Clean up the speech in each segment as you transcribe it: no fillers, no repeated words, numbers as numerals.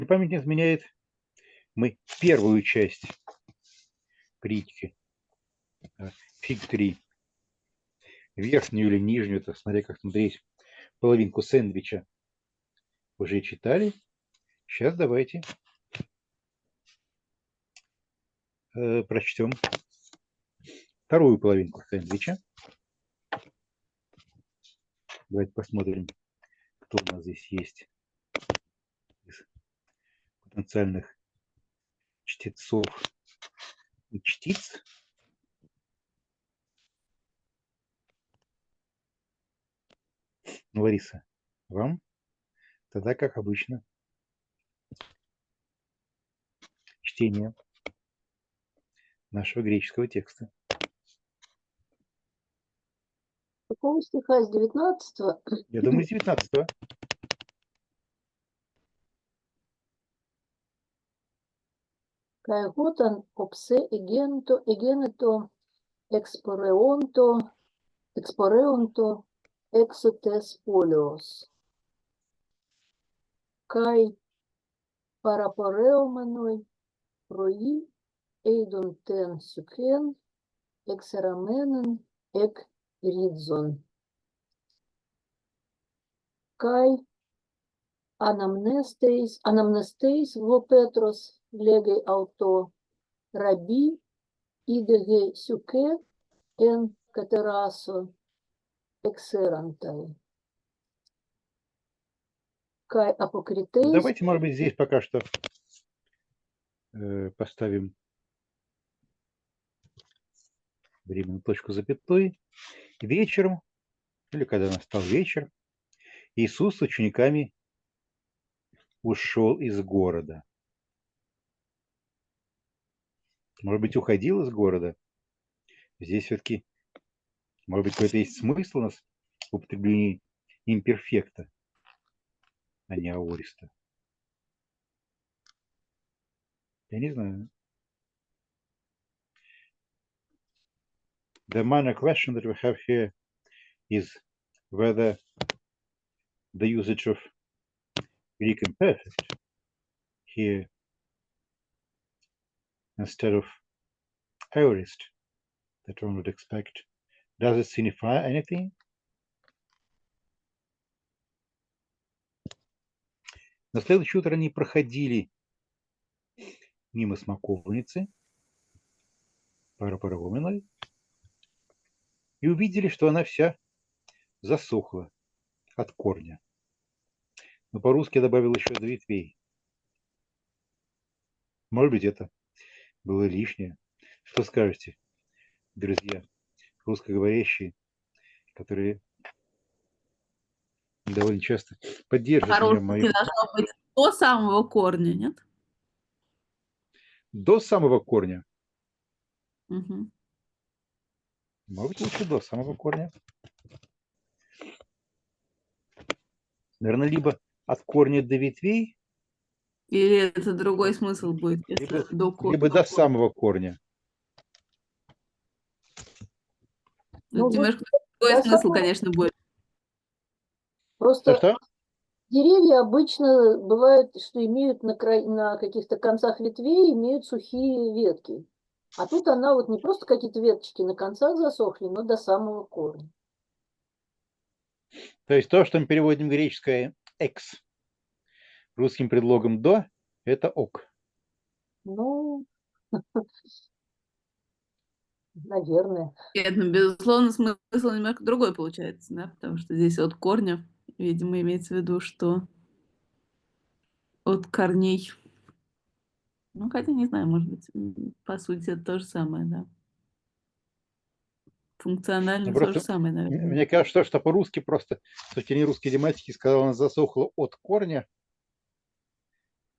память не изменяет, мы первую часть притчи, фиг 3, верхнюю или нижнюю, это смотря как смотреть, половинку сэндвича уже читали. Сейчас давайте прочтем вторую половинку сэндвича. Давайте посмотрим, кто у нас здесь есть из потенциальных чтецов и чтиц. Лариса, вам тогда, как обычно, чтение нашего греческого текста. Какого стиха? С 19-го? Я думаю, с 19-го. Кайготан опсе эгенето экспореонто эксотес полиос. Кай парапореоменой прои эйдон тен сюкен эксераменен эк ридзон. Кай анамнестеис во Петрос легей ауто раби идеге сюке эн катерасо эксерантай. Кай апокритеис. Давайте, может быть, здесь пока что поставим временную точку запятой. Вечером, или когда настал вечер, Иисус с учениками ушел из города. Может быть, уходил из города. Здесь все-таки, может быть, какой-то есть смысл у нас в употреблении имперфекта, а не аориста. Я не знаю. The minor question that we have here is whether the usage of Greek imperfect here instead of aorist that one would expect, does it signify anything? На следующее утро они проходили мимо смоковницы парапаровоменной и увидели, что она вся засохла от корня. Но по-русски я добавил еще до ветвей. Может быть, это было лишнее. Что скажете, друзья, русскоговорящие, которые довольно часто поддерживают меня в моем... Должно быть до самого корня, нет? До самого корня. Угу. Может быть, лучше до самого корня. Наверное, либо от корня до ветвей. Или это другой смысл будет, если до корня. Либо до самого корня. Ну, немножко другой смысл, конечно, будет. Просто Что? деревья обычно бывают, что имеют на каких-то концах ветвей имеют сухие ветки. А тут она вот не просто какие-то веточки на концах засохли, но до самого корня. То есть то, что мы переводим греческое «экс» русским предлогом «до», это «ок». Ну, наверное. Нет, ну, безусловно, смысл немножко другой получается, да, потому что здесь от корня, видимо, имеется в виду, что от корней. Ну, хотя не знаю, может быть, по сути, это то же самое, да. Функционально то же самое, наверное. Мне кажется, что по-русски просто с точки зрения русской тематики сказала, она засохла от корня.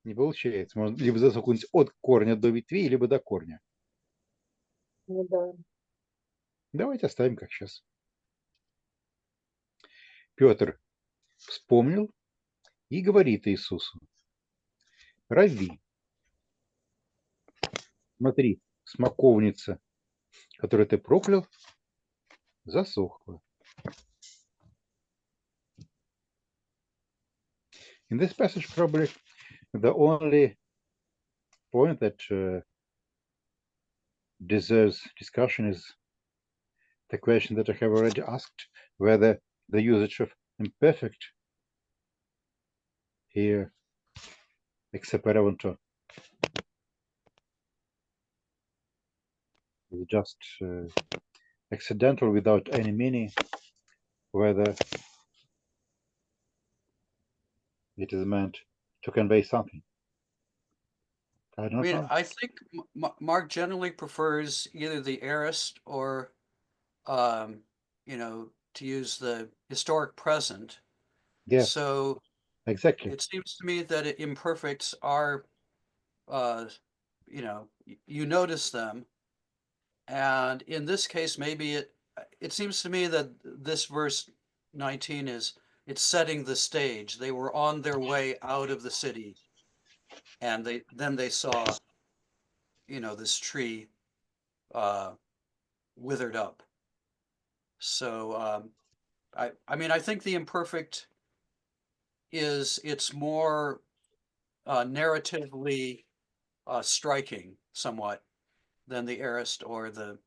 Не получается. Можно либо засохнуть от корня до ветвей, либо до корня. Ну да. Давайте оставим как сейчас. Петр вспомнил и говорит Иисусу: Рави, смотри, смоковница, которую ты проклял, засохла. In this passage, probably the only point that deserves discussion is the question that I have already asked, whether the usage of imperfect here, excepereunto, is just accidental without any meaning, whether it is meant to convey something. I don't know. I think Mark generally prefers either the aorist or, to use the historic present. Yes, So exactly. it seems to me that imperfects are, you notice them. And in this case, maybe it seems to me that this verse 19 it's setting the stage. They were on their way out of the city, and they saw, this tree withered up. So I think the imperfect it's more narratively striking somewhat than the aorist or the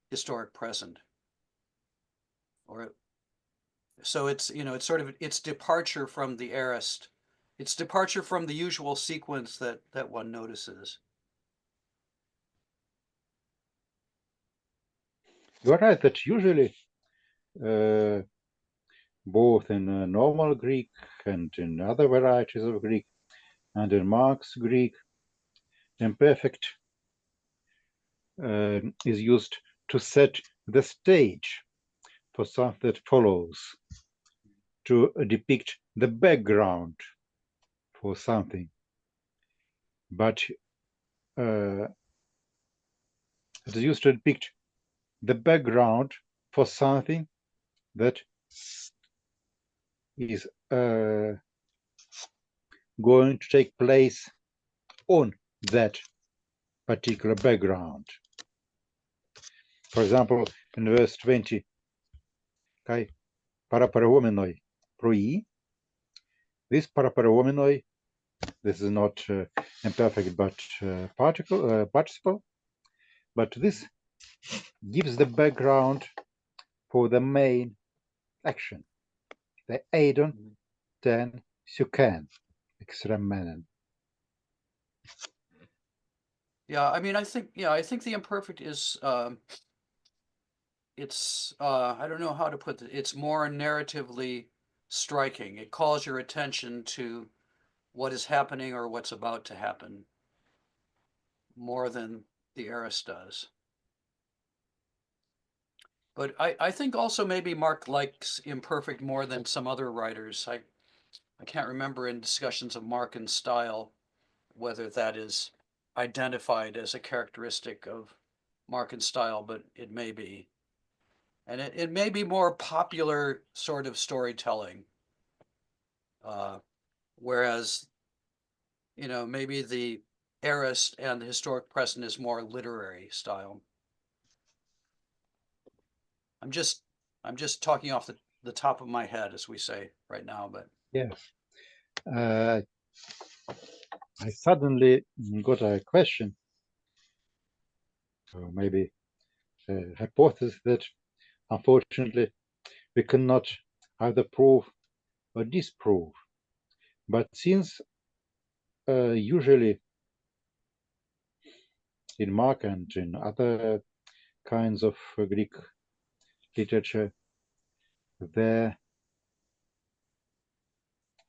historic present. So it's sort of its departure from the aorist. It's departure from the usual sequence that one notices. You're right that usually both in normal Greek and in other varieties of Greek and in Mark's Greek, imperfect is used to set the stage for something that follows, to depict the background for something. But it is used to depict the background for something that is going to take place on that particular background. For example, in verse 20, kai paraparawomenoi proi, this paraparawomenoi, this is not imperfect but participle, but this gives the background for the main action. The eidon ten suken extremenen. Yeah, I think the imperfect is it's I don't know how to put it. It's more narratively striking. It calls your attention to what is happening or what's about to happen more than the aorist does. But I think also maybe Mark likes imperfect more than some other writers. I can't remember in discussions of Markan style whether that is identified as a characteristic of Markan style, but it may be. And it may be more popular sort of storytelling. Whereas, maybe the aorist and the historic present is more literary style. I'm just talking off the top of my head, as we say right now, but Yes. I suddenly got a question, or maybe a hypothesis that unfortunately we cannot either prove or disprove. But since usually in Mark and in other kinds of Greek literature, the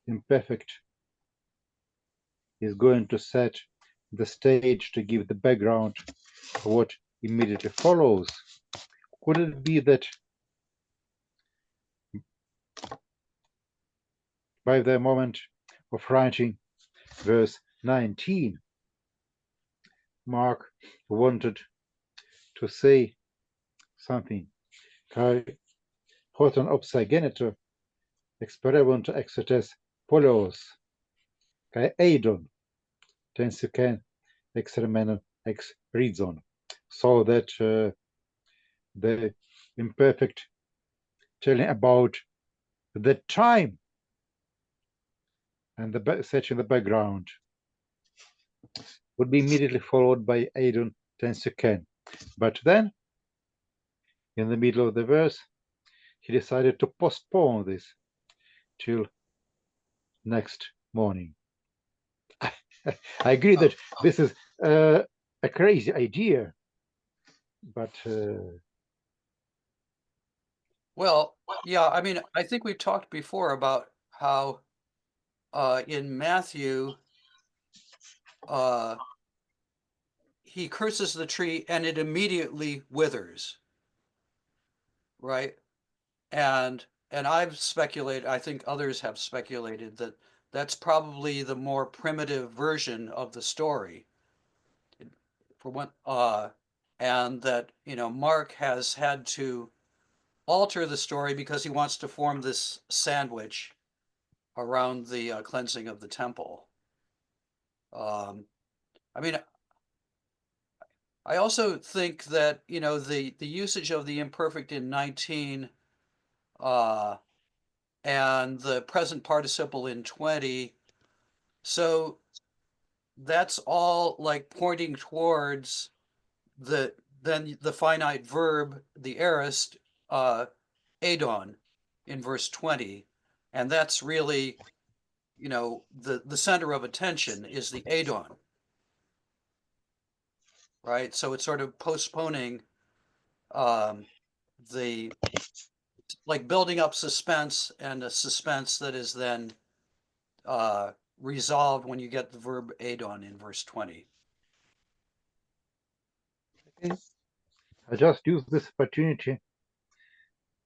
imperfect is going to set the stage, to give the background for what immediately follows. Could it be that by the moment of writing verse 19, Mark wanted to say something? Kai hoton opsageneto experiment exetes poleos kai eidon tensuken extremeno ex rizon, so that the imperfect telling about the time and setting the background would be immediately followed by Eidon tensuken. But then, in the middle of the verse, he decided to postpone this till next morning. I agree that this is a crazy idea, but Well, yeah, I mean, I think we've talked before about how in Matthew, he curses the tree and it immediately withers, right? And I've speculated, I think others have speculated that that's probably the more primitive version of the story. For one, and that, you know, Mark has had to alter the story because he wants to form this sandwich around the cleansing of the temple. I mean, I also think that, you know, the usage of the imperfect in 19 and the present participle in 20, so that's all like pointing towards then the finite verb, the aorist, adon, in verse 20, and that's really, you know, the center of attention is the adon, right? So it's sort of postponing the like building up suspense, and a suspense that is then resolved when you get the verb adon in verse 20. I just use this opportunity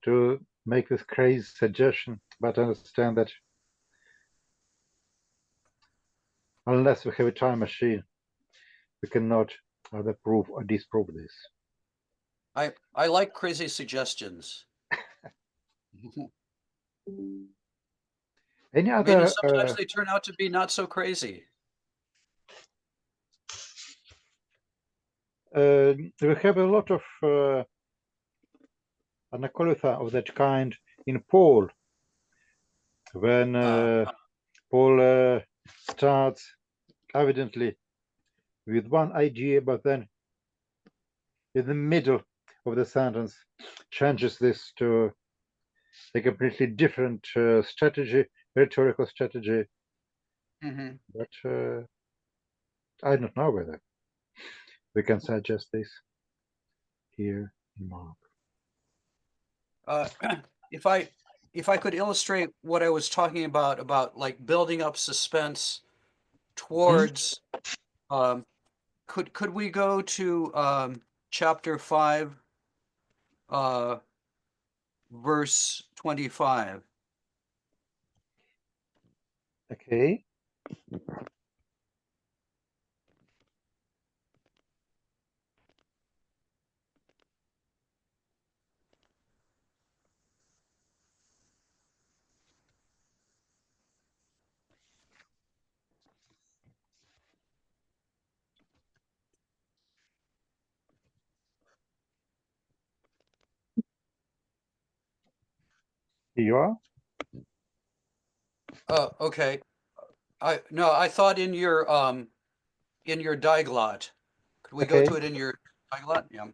to make this crazy suggestion, but understand that unless we have a time machine, we cannot either prove or disprove this. I like crazy suggestions. Any I mean, other? and sometimes they turn out to be not so crazy. We have a lot of anacolutha of that kind in Paul, when Paul starts evidently with one idea, but then in the middle of the sentence changes this to a completely different strategy, rhetorical strategy. Mm-hmm. But I don't know whether we can suggest this here in Mark. If I could illustrate what I was talking about like building up suspense towards, could we go to chapter 5, verse 25? Okay. Here you are. Oh, okay. I thought in your diglot. Could we go Okay. to it in your diglot? Yeah.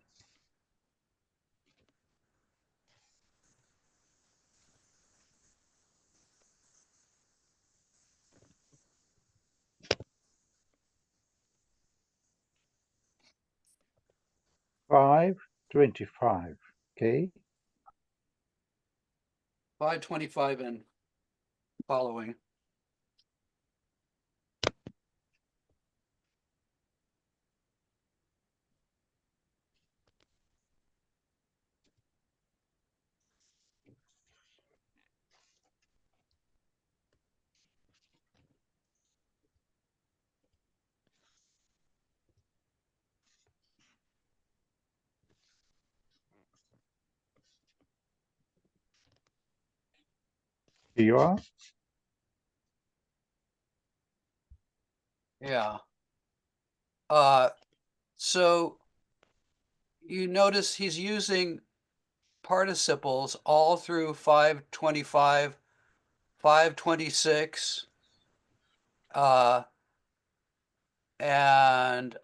Five 25. Okay. 5:25 and following. Here you are. Yeah. So you notice he's using participles all through 5:25, 5:26, and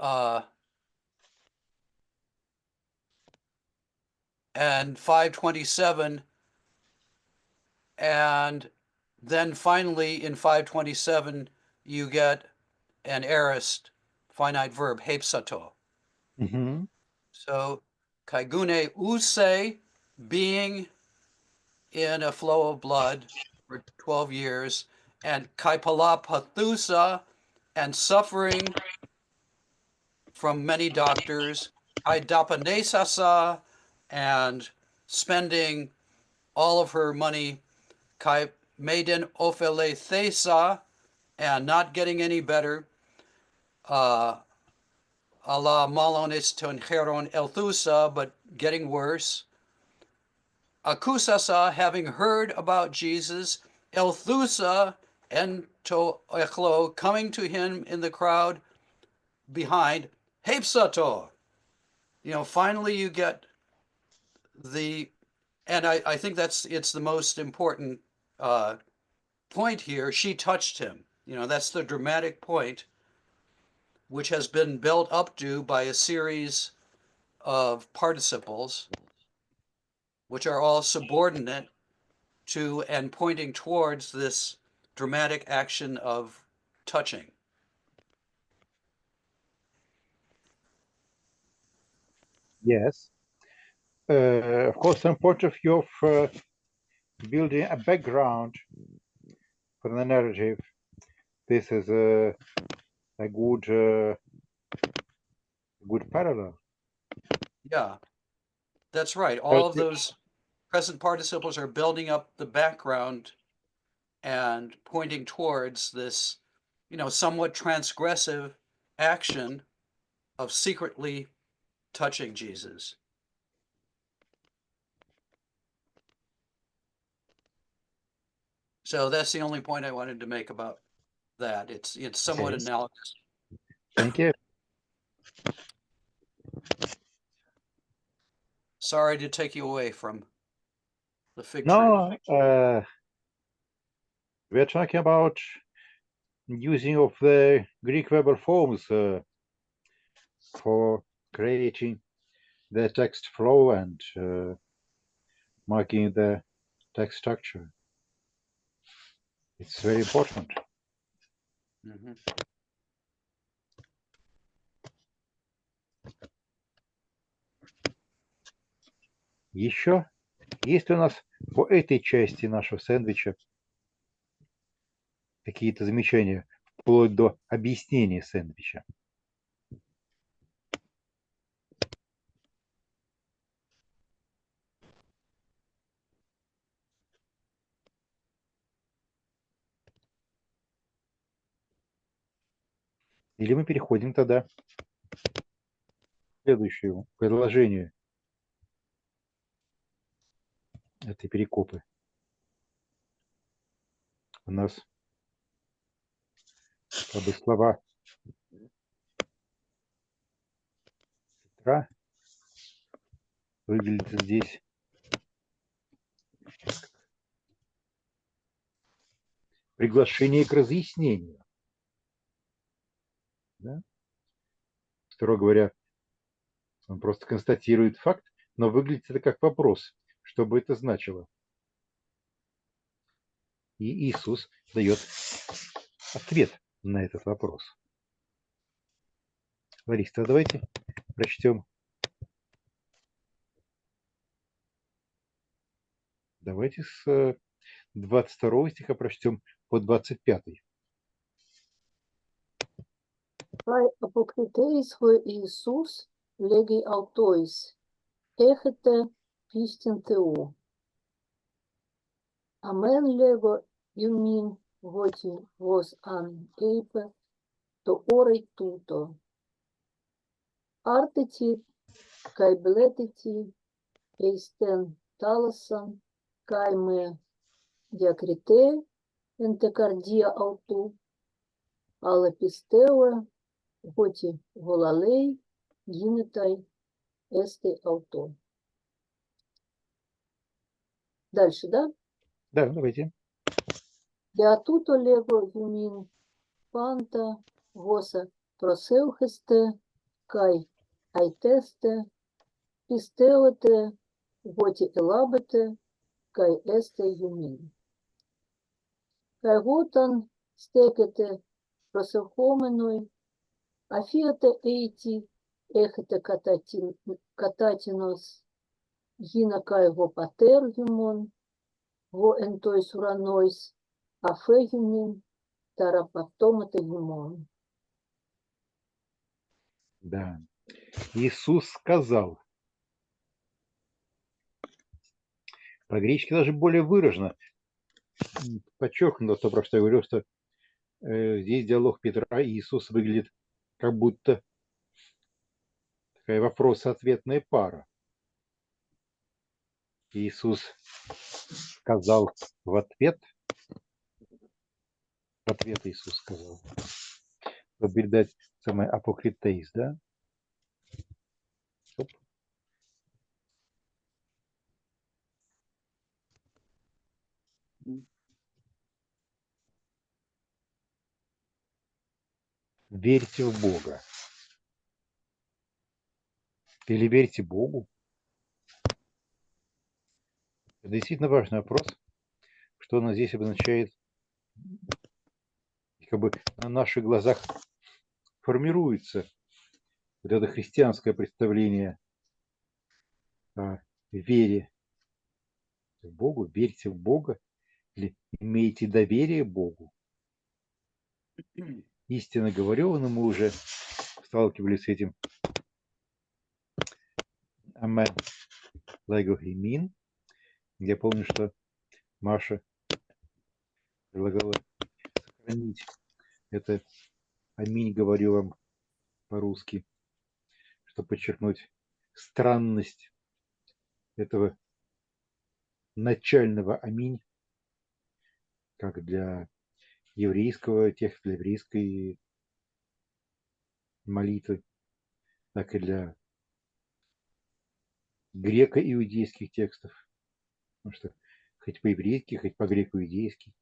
527, and then finally in 527 you get an aorist finite verb, hepsato. Мгм. So kaigune use, being in a flow of blood for 12 years, and kaipala pathusa, and suffering from many doctors, idapanesasa, and spending all of her money, kai maiden ophele thesa, and not getting any better, ala malonis ton heron elthusa, but getting worse. Akusasa, having heard about Jesus, elthusa ento echlo, coming to him in the crowd behind, hepsato. Finally you get the, and I think it's the most important point here. She touched him. That's the dramatic point, which has been built up to by a series of participles, which are all subordinate to and pointing towards this dramatic action of touching. Yes. Of course, from point of view of building a background for the narrative, this is a good parallel. Yeah, that's right. All of those present participles are building up the background and pointing towards this, somewhat transgressive action of secretly touching Jesus. So that's the only point I wanted to make about that. It's somewhat Yes. analogous. Thank you. Sorry to take you away from the fig tree. No, we're talking about using of the Greek verbal forms for creating the text flow and marking the text structure. It's very important. Mhm. Еще есть у нас по этой части нашего сэндвича какие-то замечания, вплоть до объяснения сэндвича? Или мы переходим тогда к следующему предложению этой перекопы. У нас как бы слова Петра выглядят здесь приглашение к разъяснению. Да? Строго говоря, он просто констатирует факт, но выглядит это как вопрос. Что бы это значило? И Иисус дает ответ на этот вопрос. Лариса, давайте прочтем. Давайте с 22 стиха прочтем по 25. Kai apokryteis ho Iisus legi autois, έχετε πίστην Θεού. Αμέν λέγω ημίν ότι vos an είπε το όρε τούτο. Άρτητη καί μπλέτητη ειστεν θάλασσαν καί με διακριτέ εν τε καρδία αυτού, αλλά πιστεύω ότι βολαλέι γίνεται este auto. Дальше, да? Да, давайте. De atuto lego yumin panta vosa просеухесте, кай айтесте, пистеоте, готи элабете, кай эсте юмин. Кай готан стекете просеухоменой, афиате эйти, эхете кататинос, гина кай го патер юмон, го энтойс уранойс, афе юмин, тарапатомата юмон. Да. Иисус сказал. По-гречески даже более выражено. Подчеркнуто то, про что я говорил, что здесь диалог Петра и Иисуса выглядит как будто такая вопрос-ответная пара. Иисус сказал в ответ Иисус сказал, чтобы передать самое апокритейс, да? Оп. Верьте в Бога. Или верьте Богу? Это действительно важный вопрос, что он здесь обозначает, как бы на наших глазах формируется вот это христианское представление о вере в Богу, верьте в Бога или имейте доверие Богу. Истинно говорю, но мы уже сталкивались с этим. Амен. Лего Химин. Я помню, что Маша предлагала сохранить это аминь, говорю вам по-русски, чтобы подчеркнуть странность этого начального аминь, как для еврейского текста, для еврейской молитвы, так и для греко-иудейских текстов. Потому что хоть по-еврейски, хоть по-греко-иудейски,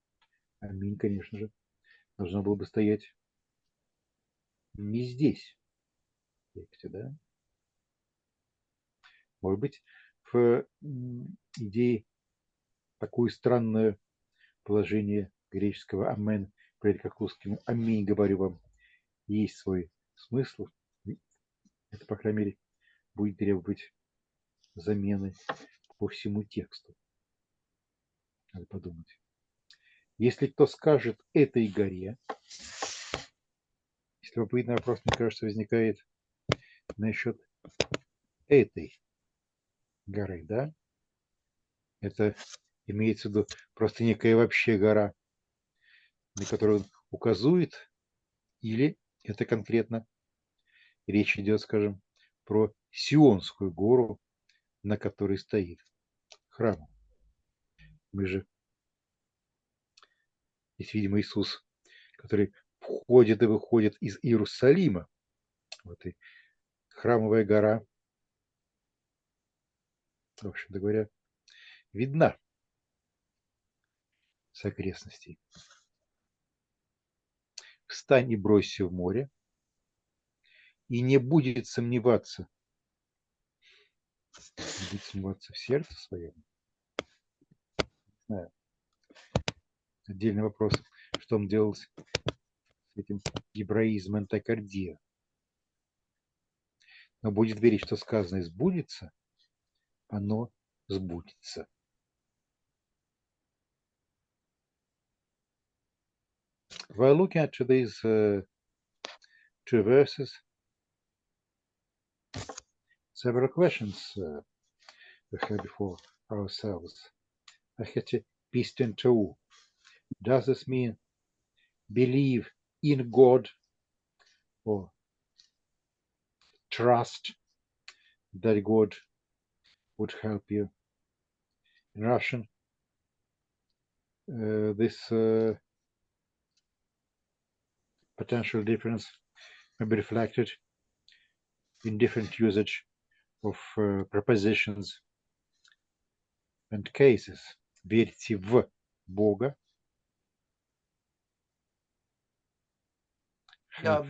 аминь, конечно же, должно было бы стоять не здесь, в тексте, да? Может быть, в идее такое странное положение греческого амен перед как русским аминь, говорю вам, есть свой смысл. Это, по крайней мере, будет требовать замены по всему тексту. Надо подумать. Если кто скажет этой горе, если любопытный вопрос, мне кажется, возникает насчет этой горы, да? Это имеется в виду просто некая вообще гора, на которую он указывает, или это конкретно речь идет, скажем, про Сионскую гору, на которой стоит храм. Мы же, здесь, видимо, Иисус, который входит и выходит из Иерусалима. Вот и храмовая гора, в общем-то говоря, видна с окрестностей. Встань и бросься в море, и не будет сомневаться в сердце своем. Не знаю. Отдельный вопрос, что он делал с этим гебраизмом такардия. Но будет верить, что сказано сбудется, оно сбудется. While looking at these two verses, several questions we have before ourselves. I had to piece into. Does this mean believe in God or trust that God would help you? In Russian, this potential difference may be reflected in different usage of prepositions and cases. Верьте в Бога. Yeah,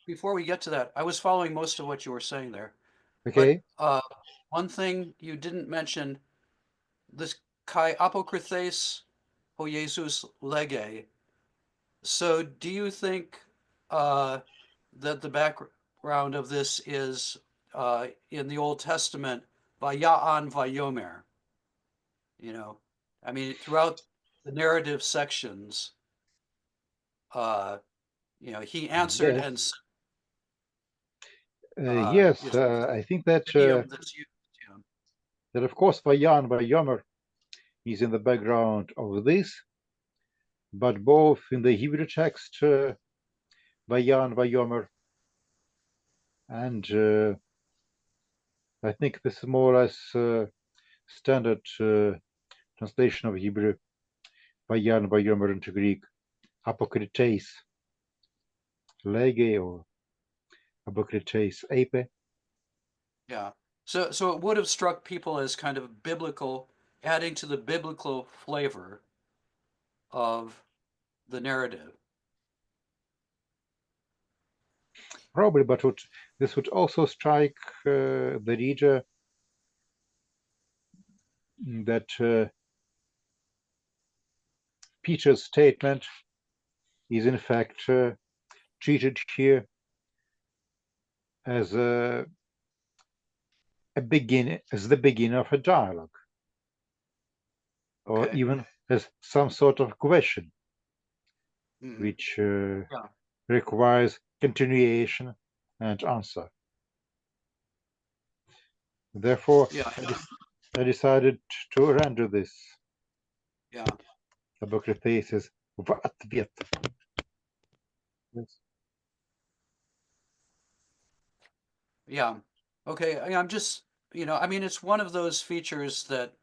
before we get to that, I was following most of what you were saying there. Okay. But one thing you didn't mention, this kai apokrythes ho Jesus lege. So do you think that the background of this is in the Old Testament, vaya'an vayomer? You know, I mean, throughout the narrative sections, you know, he answered Yes. and Yes, is I think that idiom that's used. Yeah. that of course Vayan Vayomer is in the background of this, but both in the Hebrew text Vayan Vayomer and I think this is more or less standard translation of Hebrew Vayan Vayomer into Greek Apokrytes Lege or Apokrytes Ape. Yeah. So it would have struck people as kind of biblical, adding to the biblical flavor of the narrative. Probably, but this would also strike the reader that Peter's statement is in fact treated here as the beginning of a dialogue, or Okay. even as some sort of question, Mhm. which Yeah. requires continuation and answer. Therefore, Yeah. I decided to render this Yeah. Apokryphes в ответ. Yes. Yeah. Okay. I'm just, you know, I mean, it's one of those features that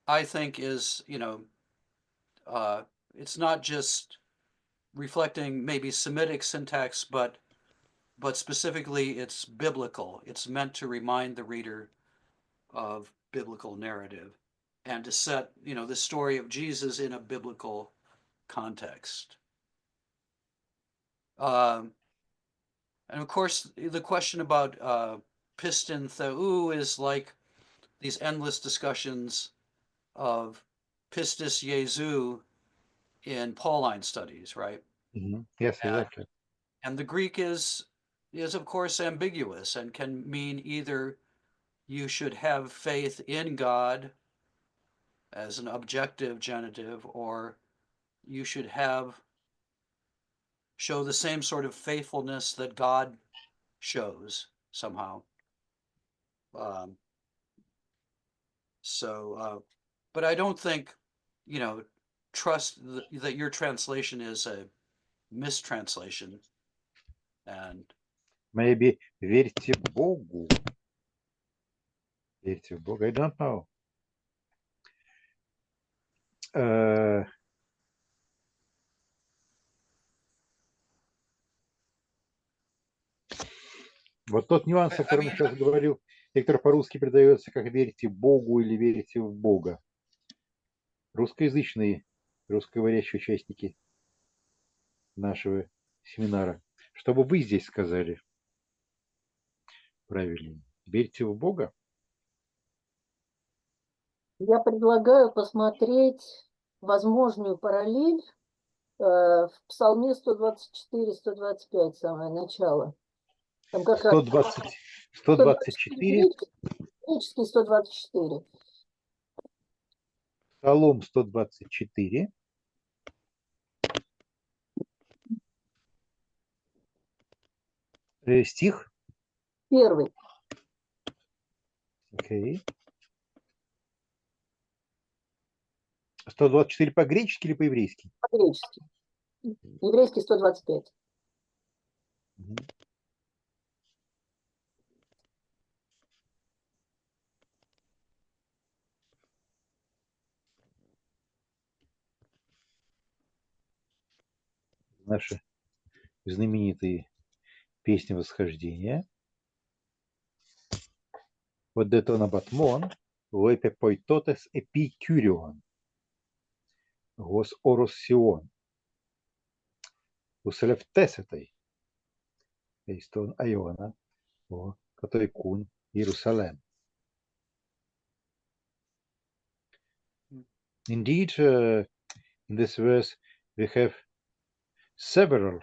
I think is, you know, it's not just reflecting maybe Semitic syntax, but specifically it's biblical. It's meant to remind the reader of biblical narrative and to set, you know, the story of Jesus in a biblical context. And of course, the question about piston theou is like these endless discussions of pistis Jesu in Pauline studies, right? Mm-hmm. Yes, exactly. And the Greek is of course ambiguous and can mean either you should have faith in God as an objective genitive, or you should show the same sort of faithfulness that God shows somehow. Um, but I don't think, you know, trust that your translation is a mistranslation. And Maybe верьте Богу. Верьте в Бога. I don't know. Вот тот нюанс, о котором я сейчас говорил, Виктор, по-русски передается как «верьте Богу» или «верьте в Бога». Русскоязычные, русскоговорящие участники нашего семинара. Что бы вы здесь сказали правильнее? Верьте в Бога? Я предлагаю посмотреть возможную параллель в Псалме 124-125, самое начало. Там как 124. Греческий 124. Псалом 124. Стих. Первый. Окей. 124 по-гречески или по-еврейски? По-гречески. Еврейский 125. Угу. Наши знаменитые песни восхождения. Вот детона батмон, лепе пойтотес эпикюрион, гос орос сион. useleftesetei, eiston aiona, o katoi kun Jerusalem. Indeed, in this verse we have several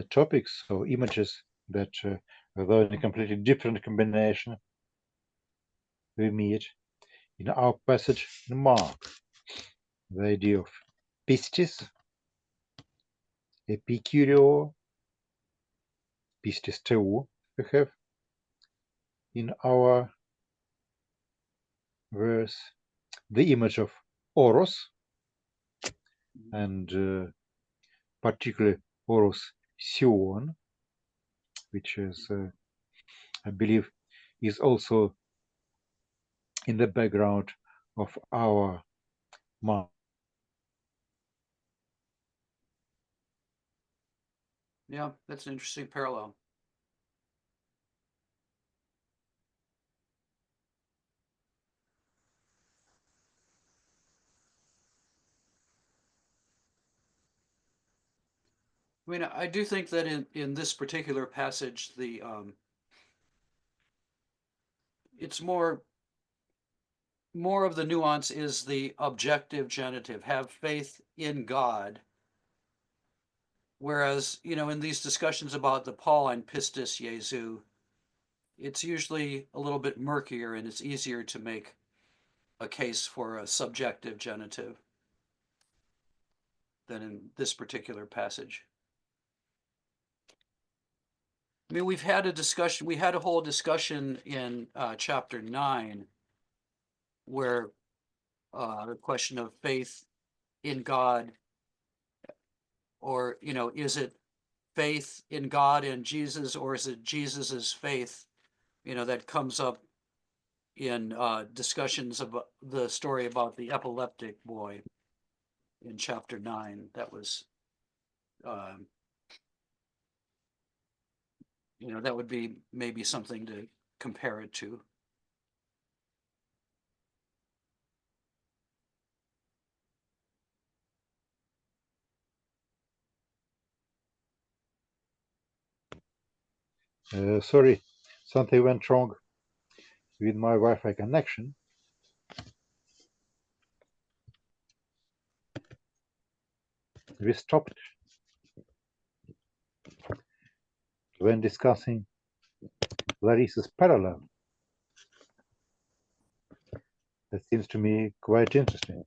topics or images that, although in a completely different combination, we meet in our passage in Mark. The idea of pistis, epikurio, pistis teu, we have in our verse, the image of oros, and particularly oros sion, which is, I believe, is also in the background of our Mark. Yeah, that's an interesting parallel. I mean, I do think that in this particular passage, the it's more of the nuance is the objective genitive, have faith in God. Whereas, in these discussions about the Pauline pistis Jesu, it's usually a little bit murkier and it's easier to make a case for a subjective genitive than in this particular passage. I mean, we had a whole discussion in chapter 9 where the question of faith in God, or, is it faith in God and Jesus, or is it Jesus's faith, that comes up in discussions about the story about the epileptic boy in chapter 9. That was, that would be maybe something to compare it to. Sorry, something went wrong with my Wi-Fi connection. We stopped when discussing Larissa's parallel. That seems to me quite interesting.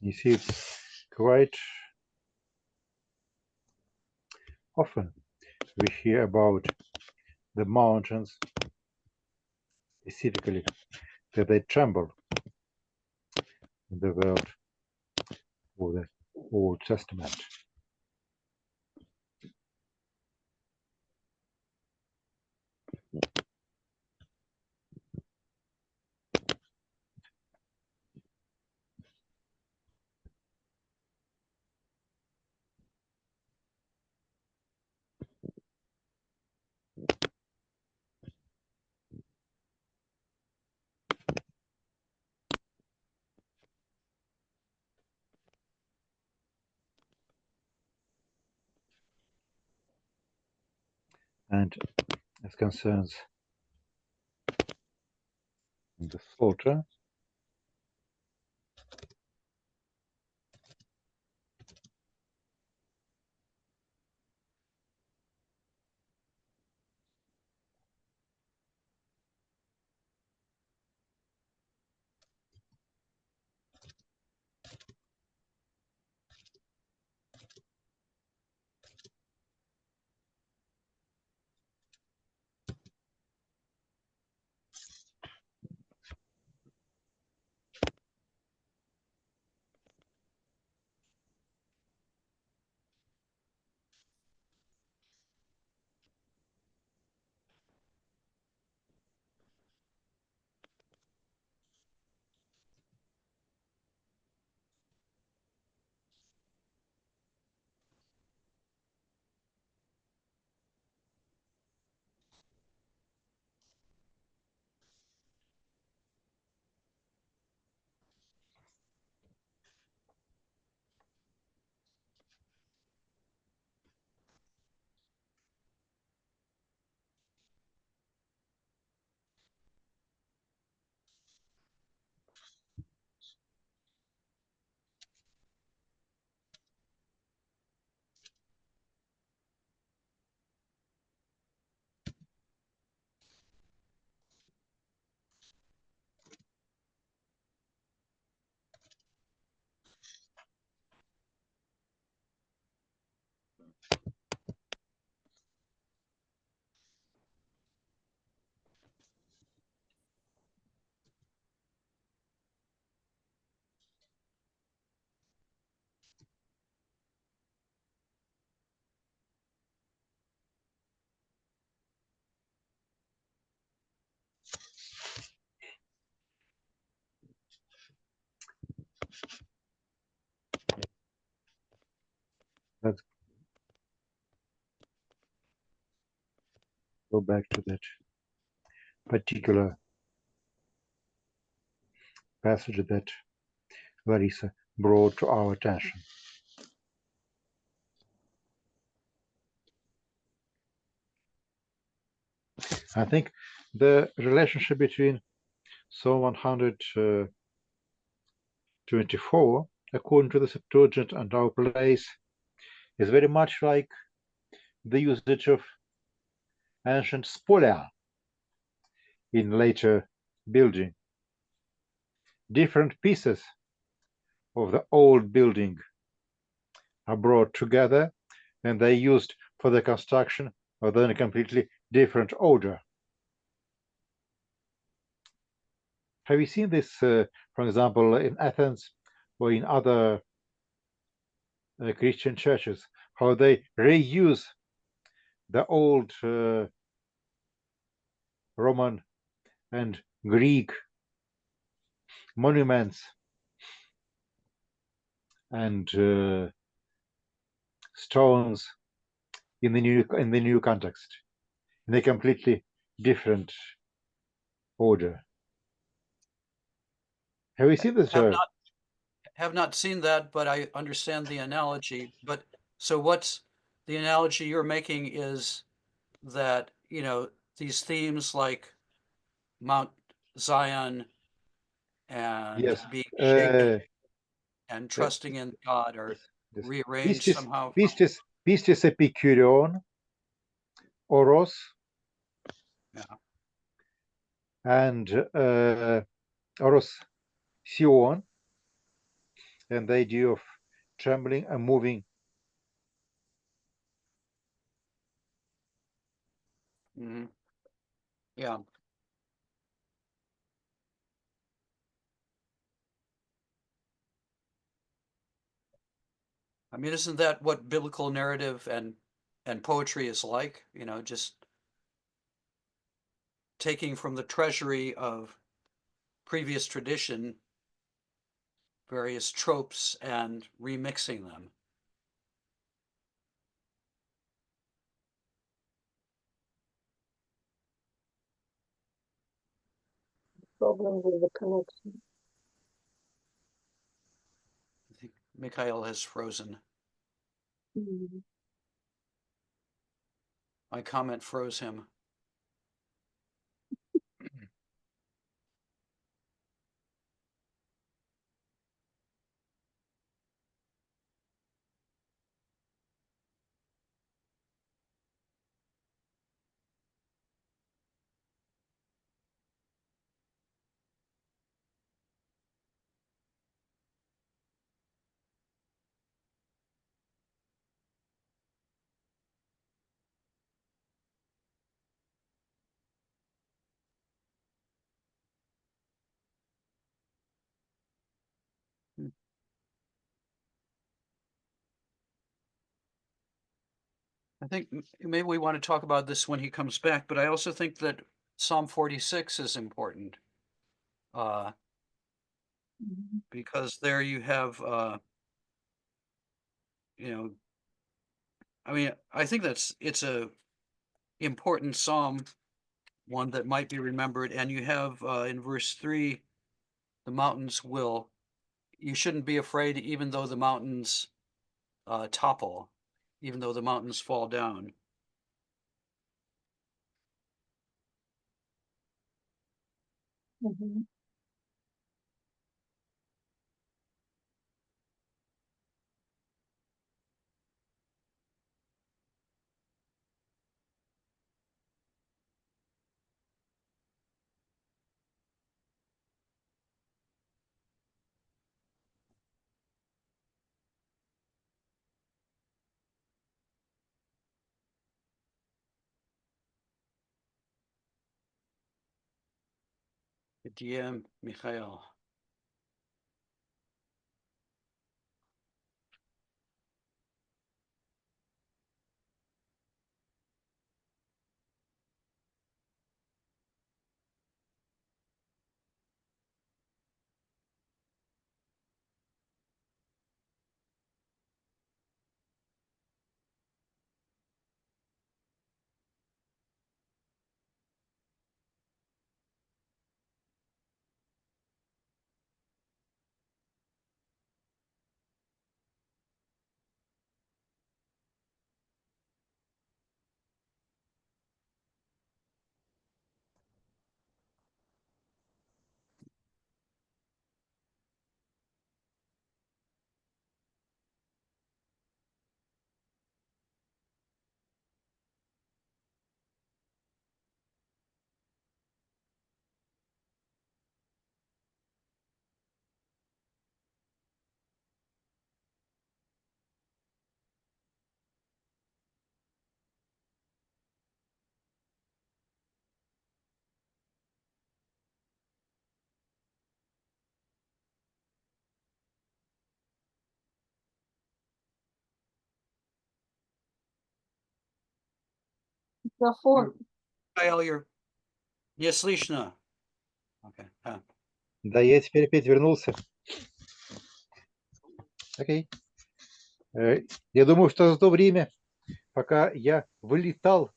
You see, it's quite often we hear about the mountains, specifically that they tremble in the world of the Old Testament. And as concerns the slaughter, go back to that particular passage that Larissa brought to our attention. I think the relationship between Psalm 124, according to the Septuagint, and our place is very much like the usage of ancient spolia in later building. Different pieces of the old building are brought together and they're used for the construction of then a completely different order. Have you seen this, for example, in Athens or in other Christian churches, how they reuse the old Roman and Greek monuments and stones in the new context, in a completely different order? Have you seen this? Have not seen that, but I understand the analogy. But so what's the analogy you're making is that, you know, these themes like Mount Zion and Yes. being shaken and trusting in God are Yes. rearranged somehow. Pistis Epikurion, Oros, Yeah. and Oros Sion, and the idea of trembling and moving. Mm-hmm. Yeah. I mean, isn't that what biblical narrative and poetry is like? You know, just taking from the treasury of previous tradition various tropes and remixing them. Problem with the connection. I think Mikhail has frozen. Mhm. My comment froze him. I think maybe we want to talk about this when he comes back, but I also think that Psalm 46 is important Mhm. because there you have, you know, I mean, I think it's a important psalm, one that might be remembered. And you have in verse 3, the mountains will, you shouldn't be afraid even though the mountains topple, even though the mountains fall down. Mhm. DM Mikhail. Микрофон. Михаил, you're не слышно. Okay. Да, я теперь опять вернулся. Окей. Я думаю, что за то время, пока я вылетал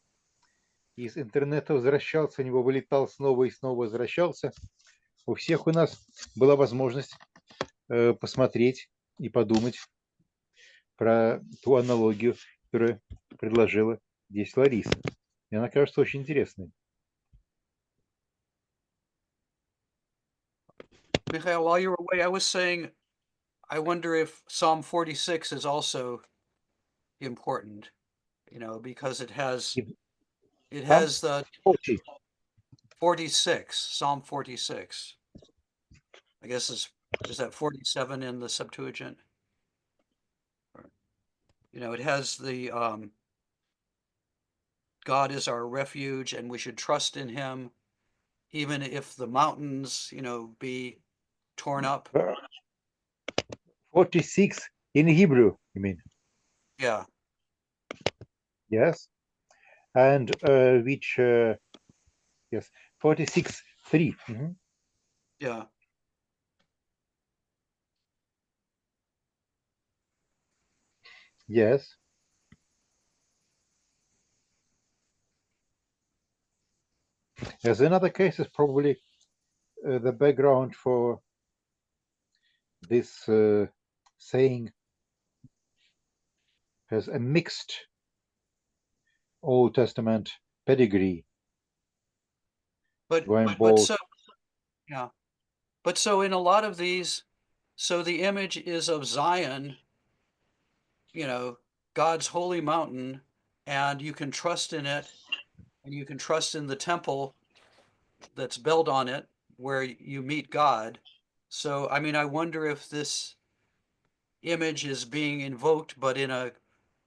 из интернета, возвращался, в него вылетал снова и снова возвращался, у всех у нас была возможность посмотреть и подумать про ту аналогию, которую предложила здесь Лариса. И она кажется очень интересной. Mikhail, while you were away, I was saying, I wonder if Psalm 46 is also important, because it has the 40. 46, Psalm 46. I guess is that 47 in the Septuagint? It has the God is our refuge and we should trust in him, even if the mountains, be torn up. 46 in Hebrew, you mean? Yeah. Yes. And which, yes, 46:3. Yeah. Yes. As in other cases, probably the background for this saying has a mixed Old Testament pedigree. But both. so, yeah. But so in a lot of these, so the image is of Zion, God's holy mountain, and you can trust in it, and you can trust in the temple that's built on it where you meet God. So, I mean, I wonder if this image is being invoked, but in a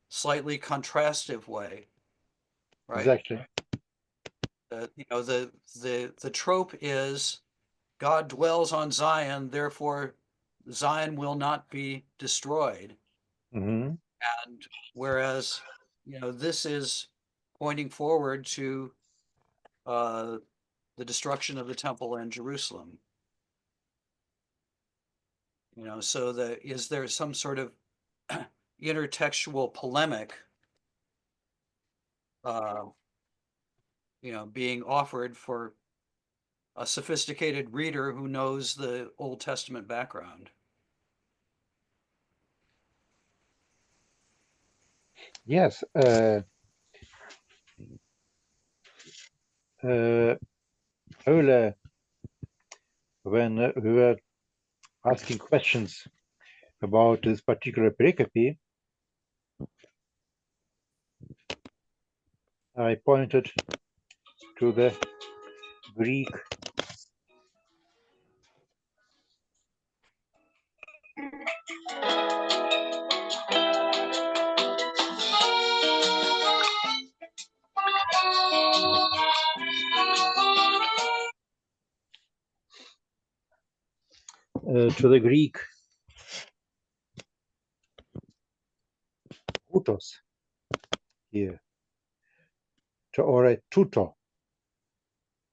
slightly contrastive way, right? Exactly. The trope is God dwells on Zion, therefore Zion will not be destroyed. Mhm. And whereas, this is pointing forward to the destruction of the temple in Jerusalem. So is there some sort of intertextual polemic, being offered for a sophisticated reader who knows the Old Testament background? Yes. Earlier, when we were asking questions about this particular pericope, I pointed to the Greek utos here, or a tuto,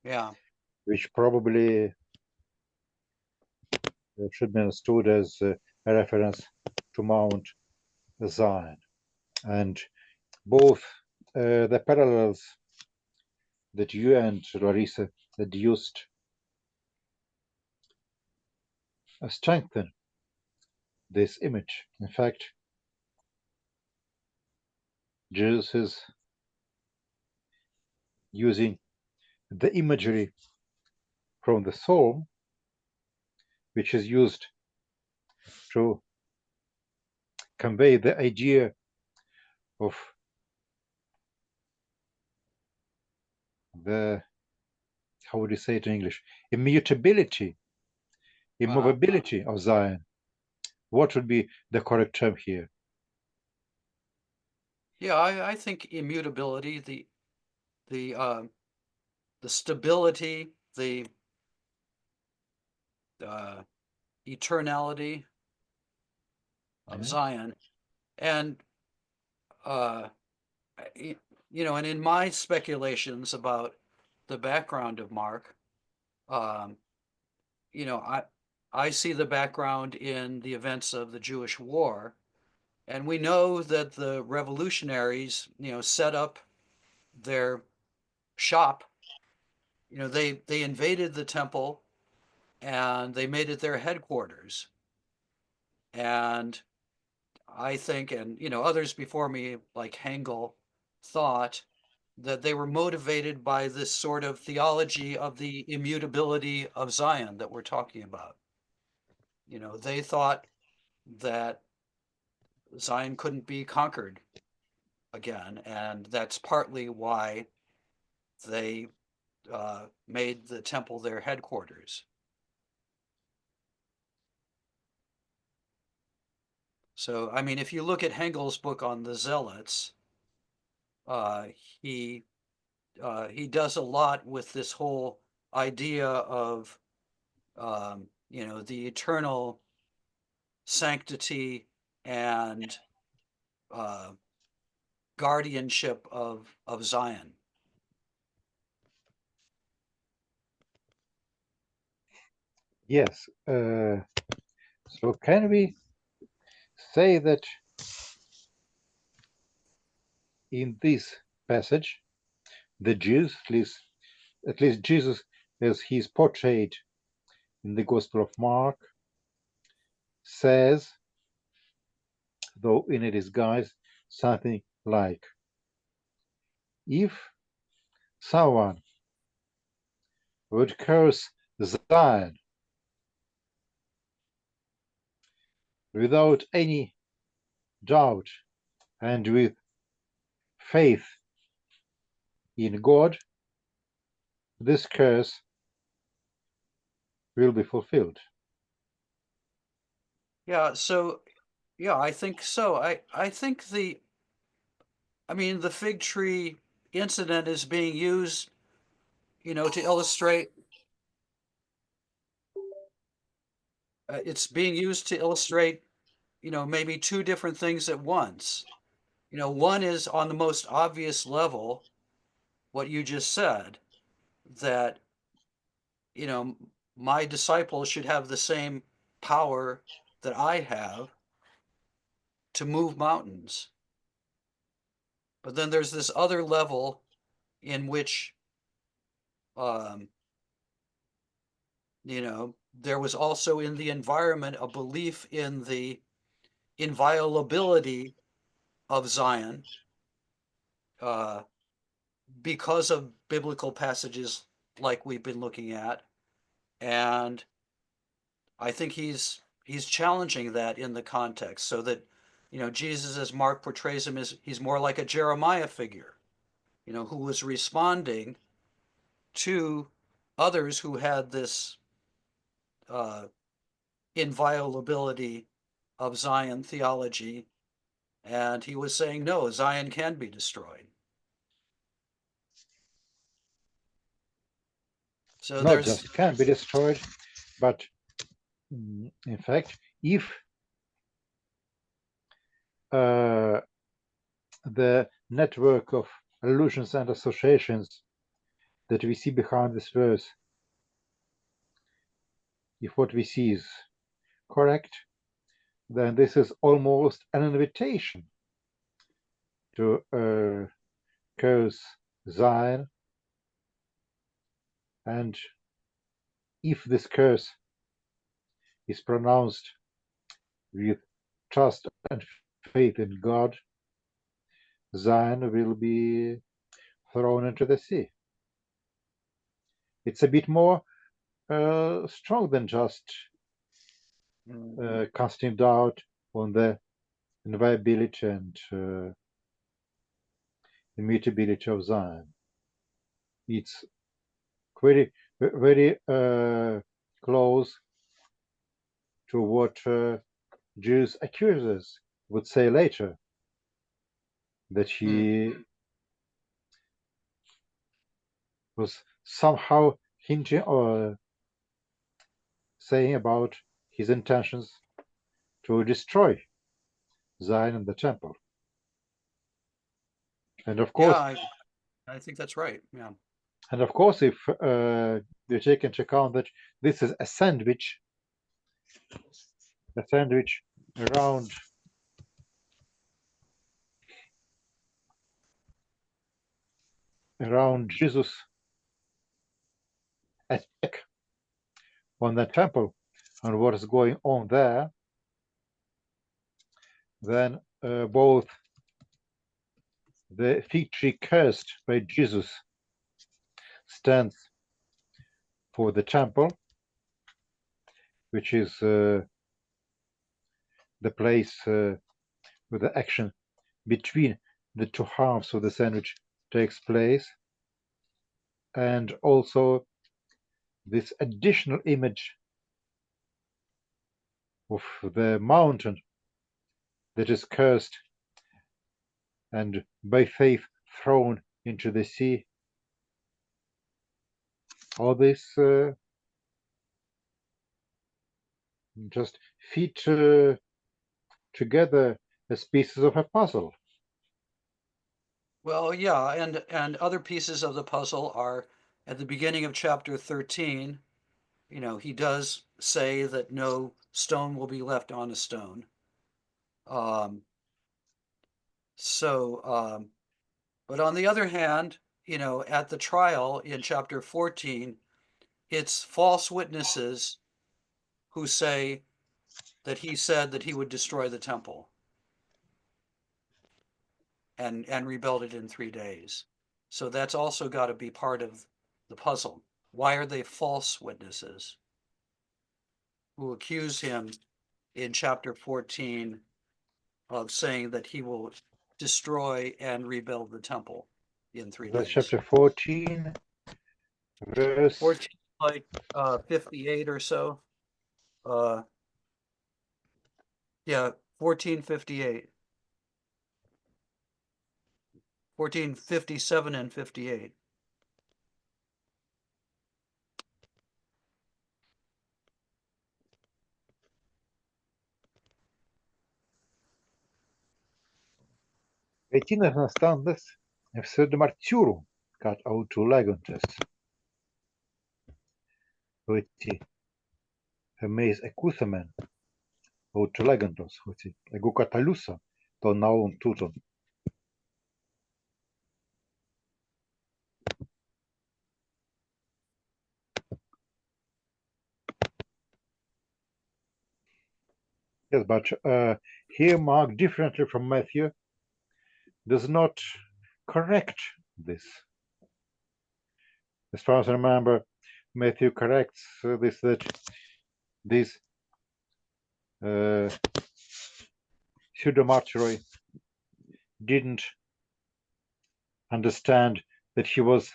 Yeah. which probably should be understood as a reference to Mount Zion. And both the parallels that you and Larissa deduced strengthen this image. In fact, Jesus is using the imagery from the psalm, which is used to convey the idea of the, how would you say it in English, immutability, immovability of Zion. What would be the correct term here? Yeah, I think immutability, the stability, the eternality of Zion, and and in my speculations about the background of Mark, um, I see the background in the events of the Jewish War, and we know that the revolutionaries, set up their shop. They invaded the temple and they made it their headquarters. And I think, and others before me, like Hengel, thought that they were motivated by this sort of theology of the immutability of Zion that we're talking about. They thought that Zion couldn't be conquered again, and that's partly why they made the temple their headquarters. So, I mean, if you look at Hengel's book on the Zealots, uh, he he does a lot with this whole idea of the eternal sanctity and uh, guardianship of Zion. Yes. So can we say that in this passage, the Jews, at least Jesus as he is portrayed in the Gospel of Mark, says, though in a disguise, something like, if someone would curse Zion without any doubt and with faith in God, this curse will be fulfilled. Yeah, so I think so. I think the fig tree incident is being used, to illustrate. It's being used to illustrate, maybe two different things at once. One is on the most obvious level, what you just said, that, my disciples should have the same power that I have to move mountains. But then there's this other level in which, um, there was also in the environment a belief in the inviolability of Zion because of biblical passages like we've been looking at. And I think he's challenging that in the context so that, Jesus, as Mark portrays him, as he's more like a Jeremiah figure, who was responding to others who had this inviolability of Zion theology. And he was saying, no, Zion can be destroyed. So Not just can be destroyed, but in fact, if the network of allusions and associations that we see behind this verse, if what we see is correct, then this is almost an invitation to curse Zion. And if this curse is pronounced with trust and faith in God, Zion will be thrown into the sea. It's a bit more strong than just casting doubt on the inviolability and immutability of Zion. It's very, very close to what Jews accusers would say later, that he was somehow hinting or saying about his intentions to destroy Zion and the temple. And of course, Yeah, I think that's right. Yeah. and of course, if you take into account that this is a sandwich around Jesus' attack on the temple and what is going on there, then both the fig tree cursed by Jesus stands for the temple, which is the place where the action between the two halves of the sandwich takes place, and also this additional image of the mountain that is cursed and by faith thrown into the sea. All this just fit together as pieces of a puzzle. Well, yeah, and other pieces of the puzzle are at the beginning of chapter 13. You know, he does say that no stone will be left on a stone. But on the other hand, you know, at the trial in chapter 14, it's false witnesses who say that he said that he would destroy the temple and rebuild it in 3 days. So that's also got to be part of the puzzle. Why are they false witnesses who accuse him in chapter 14 of saying that he will destroy and rebuild the temple in 3 That's days? chapter 14, verse 14, like 58 or so. Yeah, 1458. 1457 and 58. Etinas standas pseudomartyru, kad autolegantes. Ότι εμείς εκούθεμεν autolegantos, ότι εγώ καταλούσα τον ναόν τούτον. Yes, but here Mark, differently from Matthew, does not correct this. As far as I remember, Matthew corrects this, that this pseudomartyroi didn't understand that he was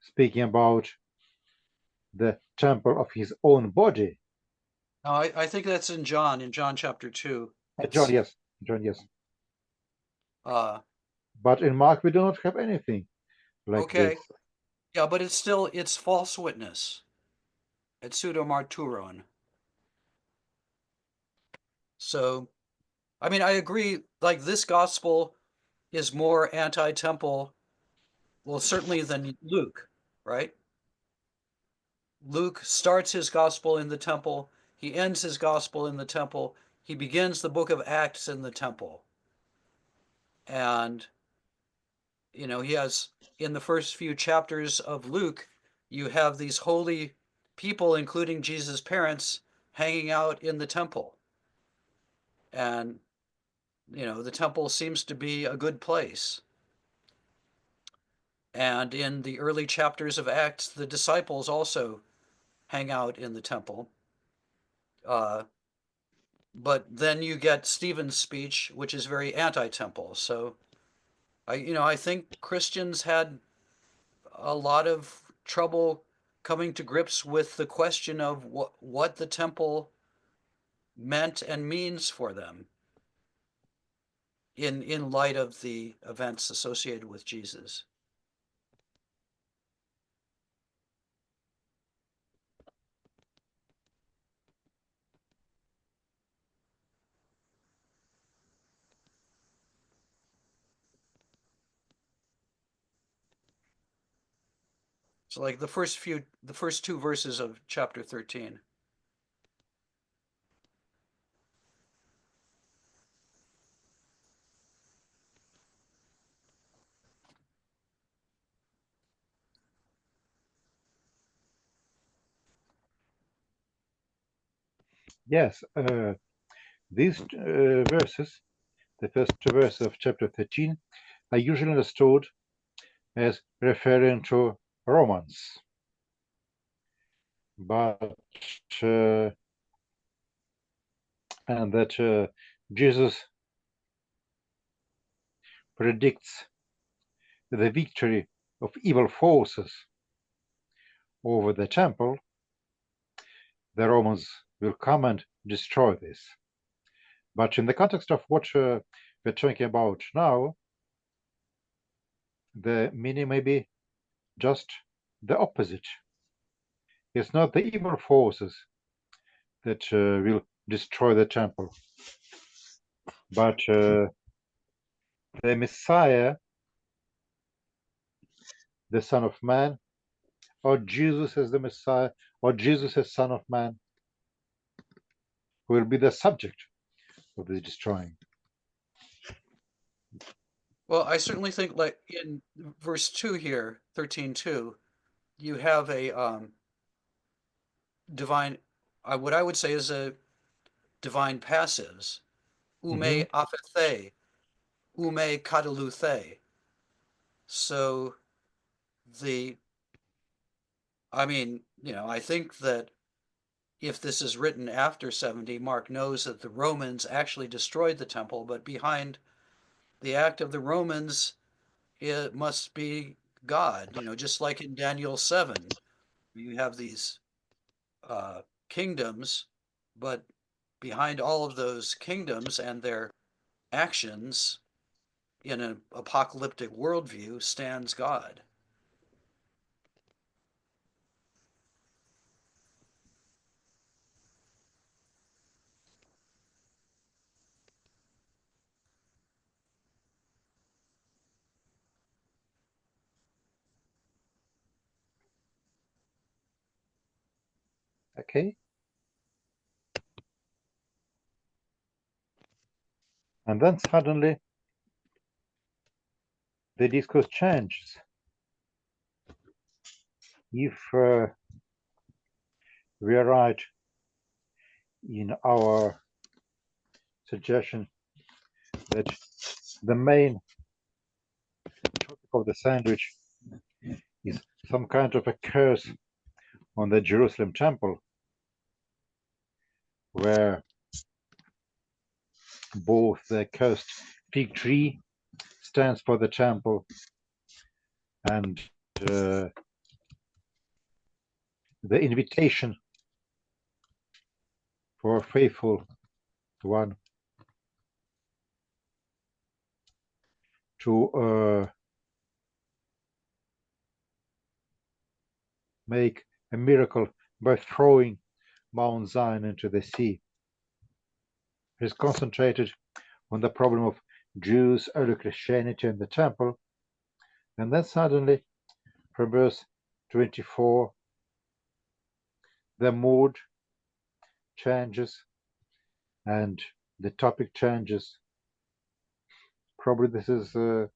speaking about the temple of his own body. No, I think that's in John chapter 2. John, yes. But in Mark, we do not have anything like Okay. this. Yeah, but it's false witness. It's pseudomarturon. So, I mean, I agree, like this gospel is more anti-temple, well, certainly than Luke, right? Luke starts his gospel in the temple. He ends his gospel in the temple. He begins the book of Acts in the temple. And, you know, he has, in the first few chapters of Luke, you have these holy people, including Jesus' parents, hanging out in the temple. And, you know, the temple seems to be a good place. And in the early chapters of Acts, the disciples also hang out in the temple. But then you get Stephen's speech, which is very anti-temple. So, I think Christians had a lot of trouble coming to grips with the question of what the temple meant and means for them in light of the events associated with Jesus. So like the first two verses of chapter 13. Yes, these verses, the first two verses of chapter 13, are usually understood as referring to Romans. But and that Jesus predicts the victory of evil forces over the temple, the Romans will come and destroy this. But in the context of what we're talking about now, the meaning may be just the opposite. It's not the evil forces that will destroy the temple, but the Messiah, the Son of Man, or Jesus as the Messiah, or Jesus as Son of Man, who will be the subject of this destroying. Well, I certainly think like in verse 2 here, 13:2, you have a divine, what I would say is a divine passives. Ume aphethe, ume kataluthe. So I think that if this is written after 70, Mark knows that the Romans actually destroyed the temple, but behind the act of the Romans, it must be God, just like in Daniel 7, you have these kingdoms, but behind all of those kingdoms and their actions in an apocalyptic worldview stands God. Okay. And then suddenly the discourse changes. If we are right in our suggestion that the main topic of the sandwich is some kind of a curse on the Jerusalem temple, where both the cursed fig tree stands for the temple and the invitation for a faithful one to make a miracle by throwing Mount Zion into the sea. It is concentrated on the problem of Jews, early Christianity, and the temple. And then suddenly, from verse 24, the mood changes and the topic changes. Probably this is an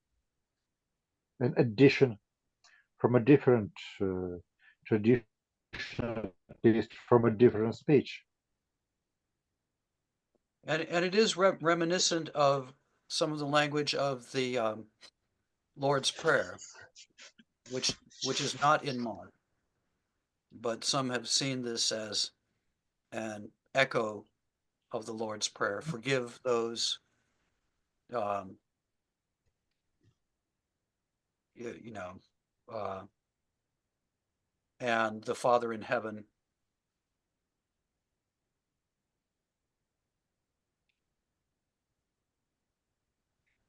addition from a different tradition, at least from a different speech. And it is reminiscent of some of the language of the Lord's Prayer, which is not in Mark, but some have seen this as an echo of the Lord's Prayer. Forgive those, um, and the Father in heaven.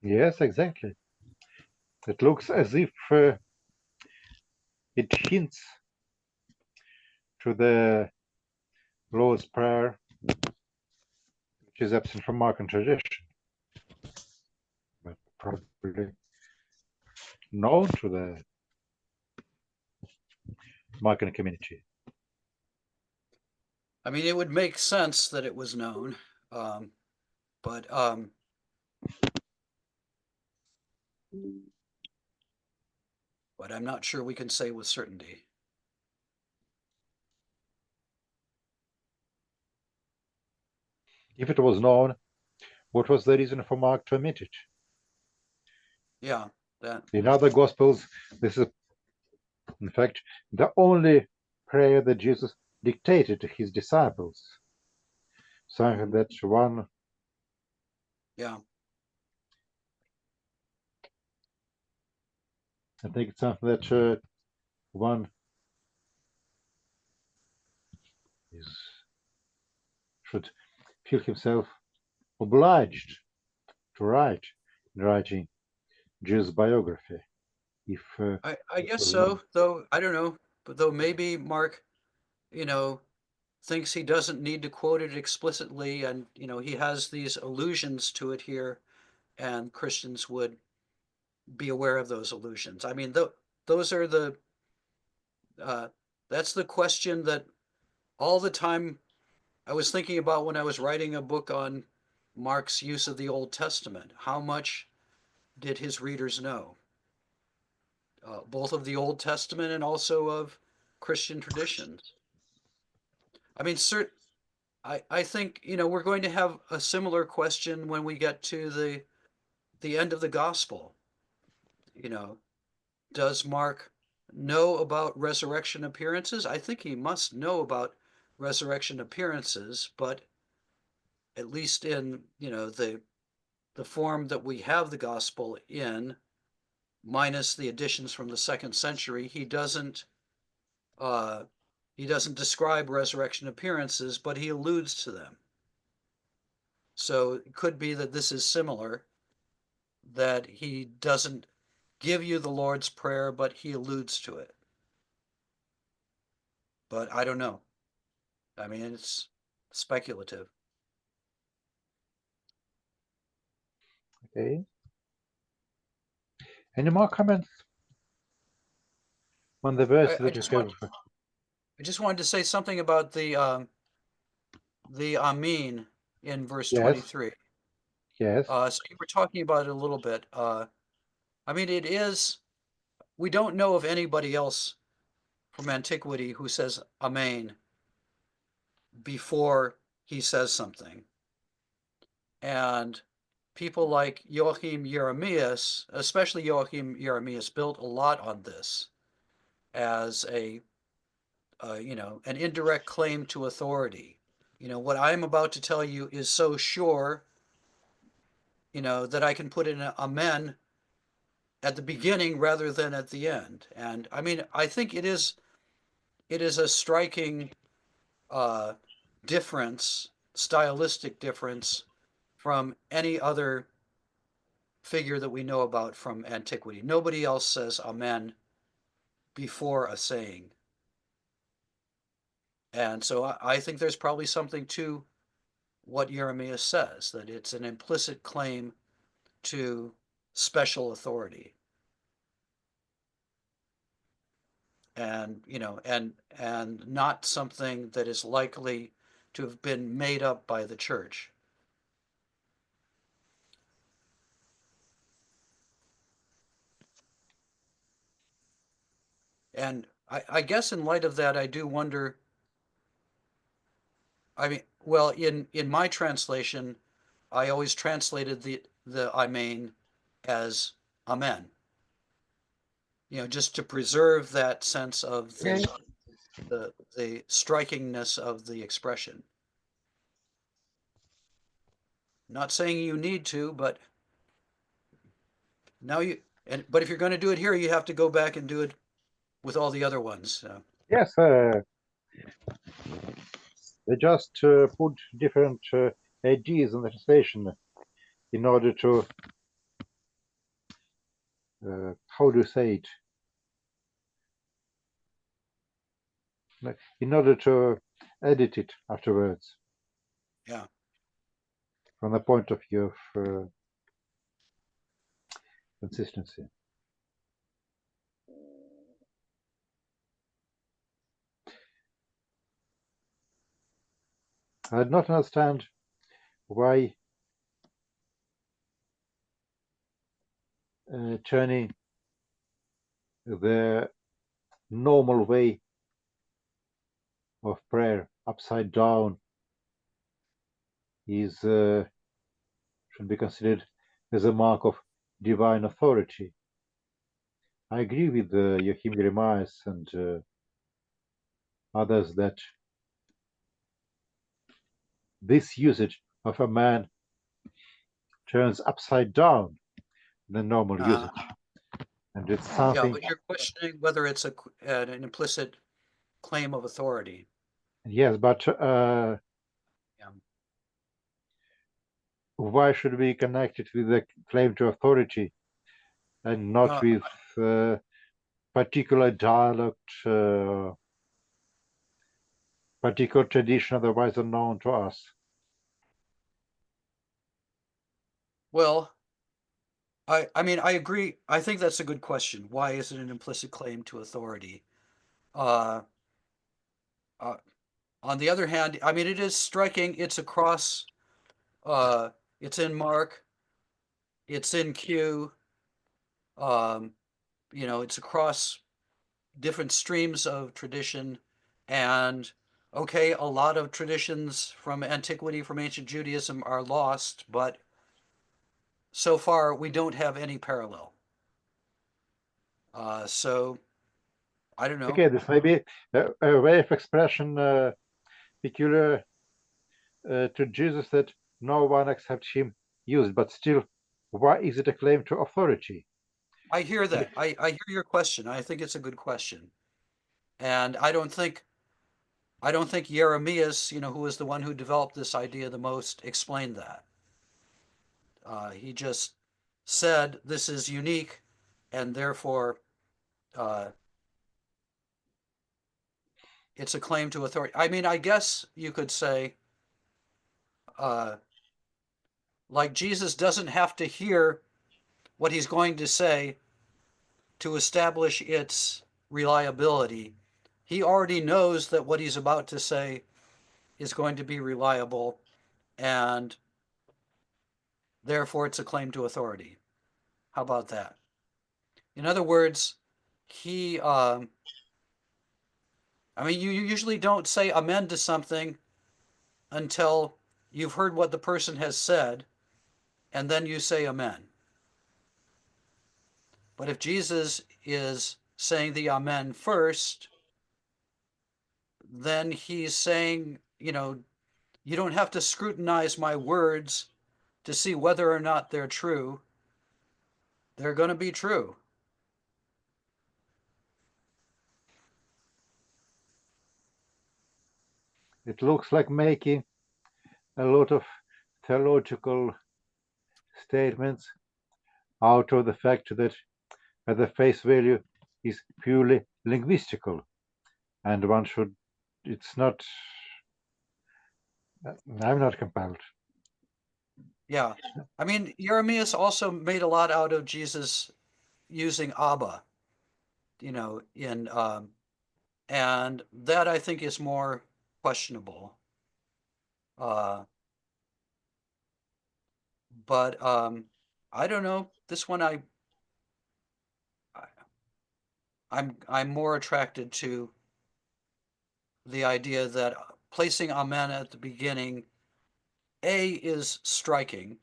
Yes, exactly. It looks as if it hints to the Lord's Prayer, which is absent from Markan tradition, but probably known to the Markan community. I mean, it would make sense that it was known, but I'm not sure we can say with certainty. If it was known, what was the reason for Mark to omit it? Yeah, that. In other Gospels, this is, in fact, the only prayer that Jesus dictated to his disciples. Something that one. Yeah. I think it's something that one should feel himself obliged to write in writing Jesus' biography. If I guess so, though I don't know, but though maybe Mark, thinks he doesn't need to quote it explicitly, and he has these allusions to it here, and Christians would be aware of those allusions. I mean, those are the that's the question that all the time I was thinking about when I was writing a book on Mark's use of the Old Testament. How much did his readers know? Both of the Old Testament and also of Christian traditions. I mean, I think, we're going to have a similar question when we get to the end of the gospel. Does Mark know about resurrection appearances? I think he must know about resurrection appearances, but at least in, the form that we have the gospel in, minus the additions from the 2nd century, he doesn't describe resurrection appearances, but he alludes to them. So it could be that this is similar, that he doesn't give you the Lord's Prayer, but he alludes to it. But I don't know. I mean, it's speculative. Okay. Any more comments on the verse that you have? I just wanted to say something about the Amen in verse 23. Yes. So you were talking about it a little bit. I mean, we don't know of anybody else from antiquity who says Amen before he says something. And people like Joachim Jeremias, especially Joachim Jeremias, built a lot on this as an indirect claim to authority. What I'm about to tell you is so sure, that I can put in an amen at the beginning rather than at the end. And I mean, I think it is a striking difference, stylistic difference from any other figure that we know about from antiquity. Nobody else says amen before a saying. And so I think there's probably something to what Jeremias says, that it's an implicit claim to special authority. And, and not something that is likely to have been made up by the church. And I guess in light of that, I do wonder, I mean, well, in my translation, I always translated the Amen as Amen. Just to preserve that sense of the strikingness of the expression. Not saying you need to, but now but if you're going to do it here, you have to go back and do it with all the other ones. So. Yes, they just put different ideas in the translation in order to, how do you say it? In order to edit it afterwards. Yeah. From the point of view of consistency. I do not understand why turning the normal way of prayer upside down is should be considered as a mark of divine authority. I agree with Joachim Jeremias and others that this usage of a man turns upside down the normal usage, and it's Yeah, something. but you're questioning whether it's an implicit claim of authority. Yes, but why should we connect it with the claim to authority and not with particular dialect, particular tradition otherwise unknown to us? Well, I mean, I agree. I think that's a good question. Why is it an implicit claim to authority? Uh, on the other hand, I mean, it is striking. It's across, it's in Mark, it's in Q, you know, it's across different streams of tradition. And okay, a lot of traditions from antiquity, from ancient Judaism are lost, but so far we don't have any parallel. So I don't know. Okay, this may be a way of expression peculiar to Jesus that no one except him used, but still, why is it a claim to authority? I hear that. I hear your question. I think it's a good question. And I don't think Jeremias, you know, who was the one who developed this idea the most, explained that. He just said this is unique, and therefore it's a claim to authority. I mean, I guess you could say, like Jesus doesn't have to hear what he's going to say to establish its reliability. He already knows that what he's about to say is going to be reliable, and therefore it's a claim to authority. How about that? In other words, he, I mean, you usually don't say amen to something until you've heard what the person has said, and then you say amen. But if Jesus is saying the amen first, then he's saying, you know, you don't have to scrutinize my words to see whether or not they're true. They're going to be true. It looks like making a lot of theological statements out of the fact that the face value is purely linguistical, and one should, it's not, I'm not compelled. Yeah. I mean, Jeremias also made a lot out of Jesus using Abba, you know, in, and that I think is more questionable. But I don't know. This one I'm more attracted to the idea that placing amen at the beginning, A, is striking,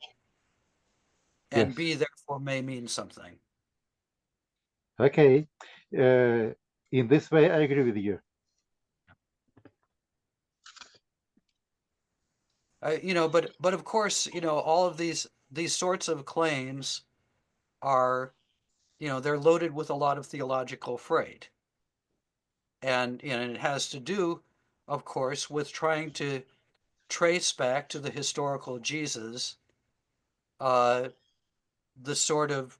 and Yes. B, therefore may mean something. Okay. In this way, I agree with you. You know, but of course, you know, all of these sorts of claims are, you know, they're loaded with a lot of theological freight, and it has to do, of course, with trying to trace back to the historical Jesus the sort of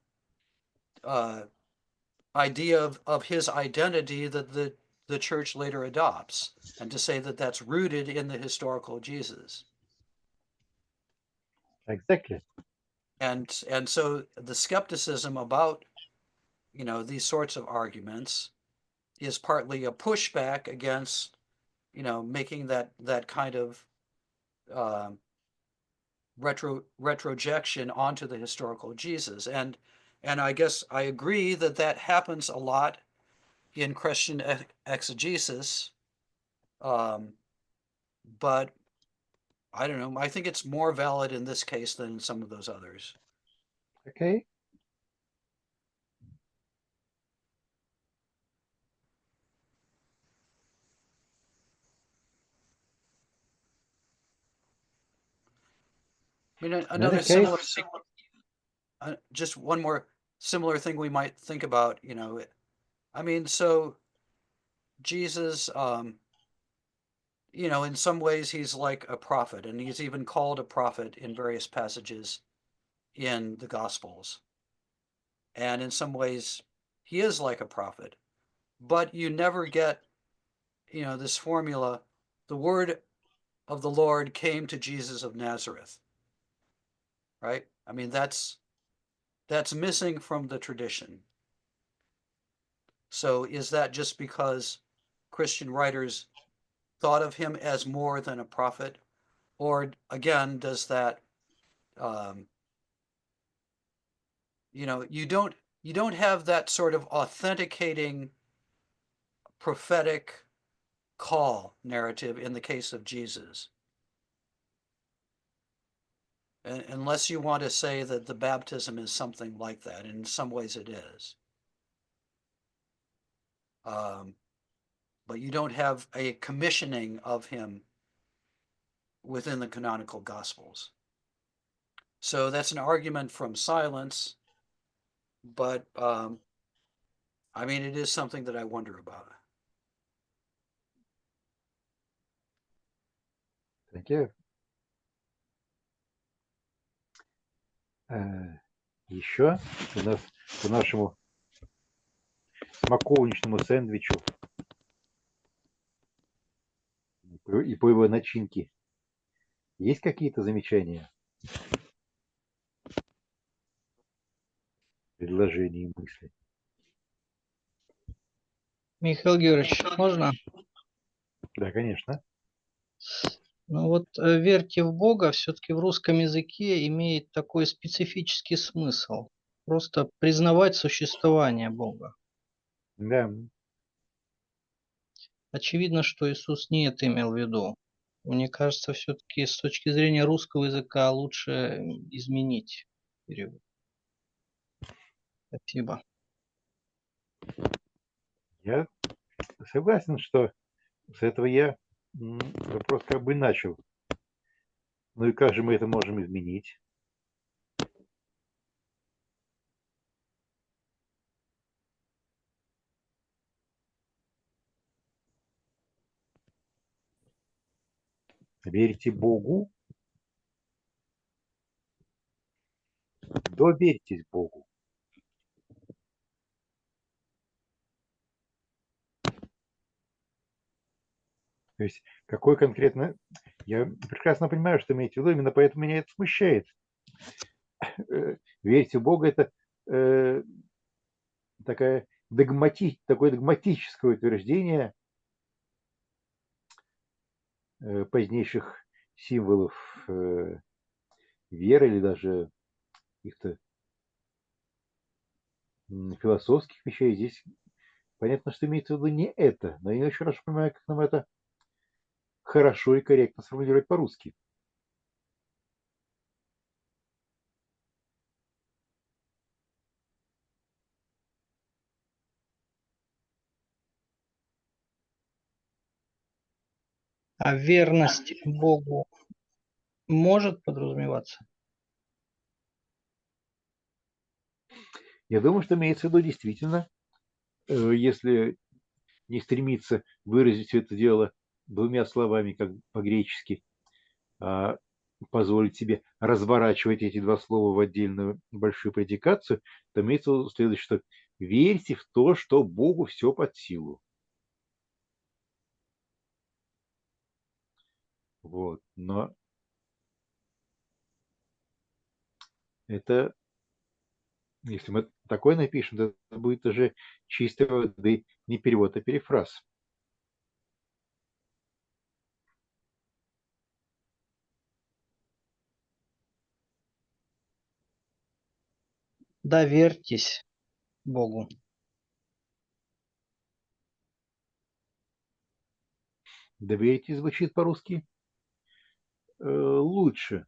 idea of his identity that the church later adopts, and to say that that's rooted in the historical Jesus. Exactly. And so the skepticism about, you know, these sorts of arguments is partly a pushback against, you know, making that kind of retrojection onto the historical Jesus. And I guess I agree that that happens a lot in Christian exegesis. But I don't know. I think it's more valid in this case than in some of those others. Okay. I mean, In another that case, just one more similar thing we might think about, I mean, so Jesus, in some ways he's like a prophet, and he's even called a prophet in various passages in the Gospels. And in some ways he is like a prophet, but you never get, this formula, the word of the Lord came to Jesus of Nazareth, right? I mean, that's missing from the tradition. So is that just because Christian writers thought of him as more than a prophet? Or again, does that, you don't have that sort of authenticating prophetic call narrative in the case of Jesus. Unless you want to say that the baptism is something like that, and in some ways it is. But you don't have a commissioning of him within the canonical Gospels. So that's an argument from silence, but I mean, it is something that I wonder about. thank you. Еще у нас по нашему смоковничному сэндвичу и по его начинке есть какие-то замечания, предложения и мысли? Михаил Георгиевич, можно? Да, конечно. Ну вот верьте в Бога все-таки в русском языке имеет такой специфический смысл. Просто признавать существование Бога. Да, Очевидно, что Иисус не это имел в виду. Мне кажется, все-таки с точки зрения русского языка лучше изменить перевод. Спасибо. я согласен, что с этого я вопрос как бы начал. Ну и как же мы это можем изменить? Верьте Богу, доверьтесь Богу. То есть какой конкретно... Я прекрасно понимаю, что имеете в виду, именно поэтому меня это смущает. Верьте в Бога — это такое догматическое утверждение позднейших символов веры или даже каких-то философских вещей. Здесь понятно, что имеется в виду не это, но я не очень хорошо понимаю, как нам это хорошо и корректно сформулировать по-русски. А верность Богу может подразумеваться? Я думаю, что имеется в виду действительно, если не стремиться выразить все это дело двумя словами, как по-гречески, а позволить себе разворачивать эти два слова в отдельную большую предикацию, то имеется в виду следующее, что верьте в то, что Богу все под силу. Вот. Но это, если мы такое напишем, то это будет уже чистой воды не перевод, а перефраз. Доверьтесь Богу. Доверьтесь звучит по-русски лучше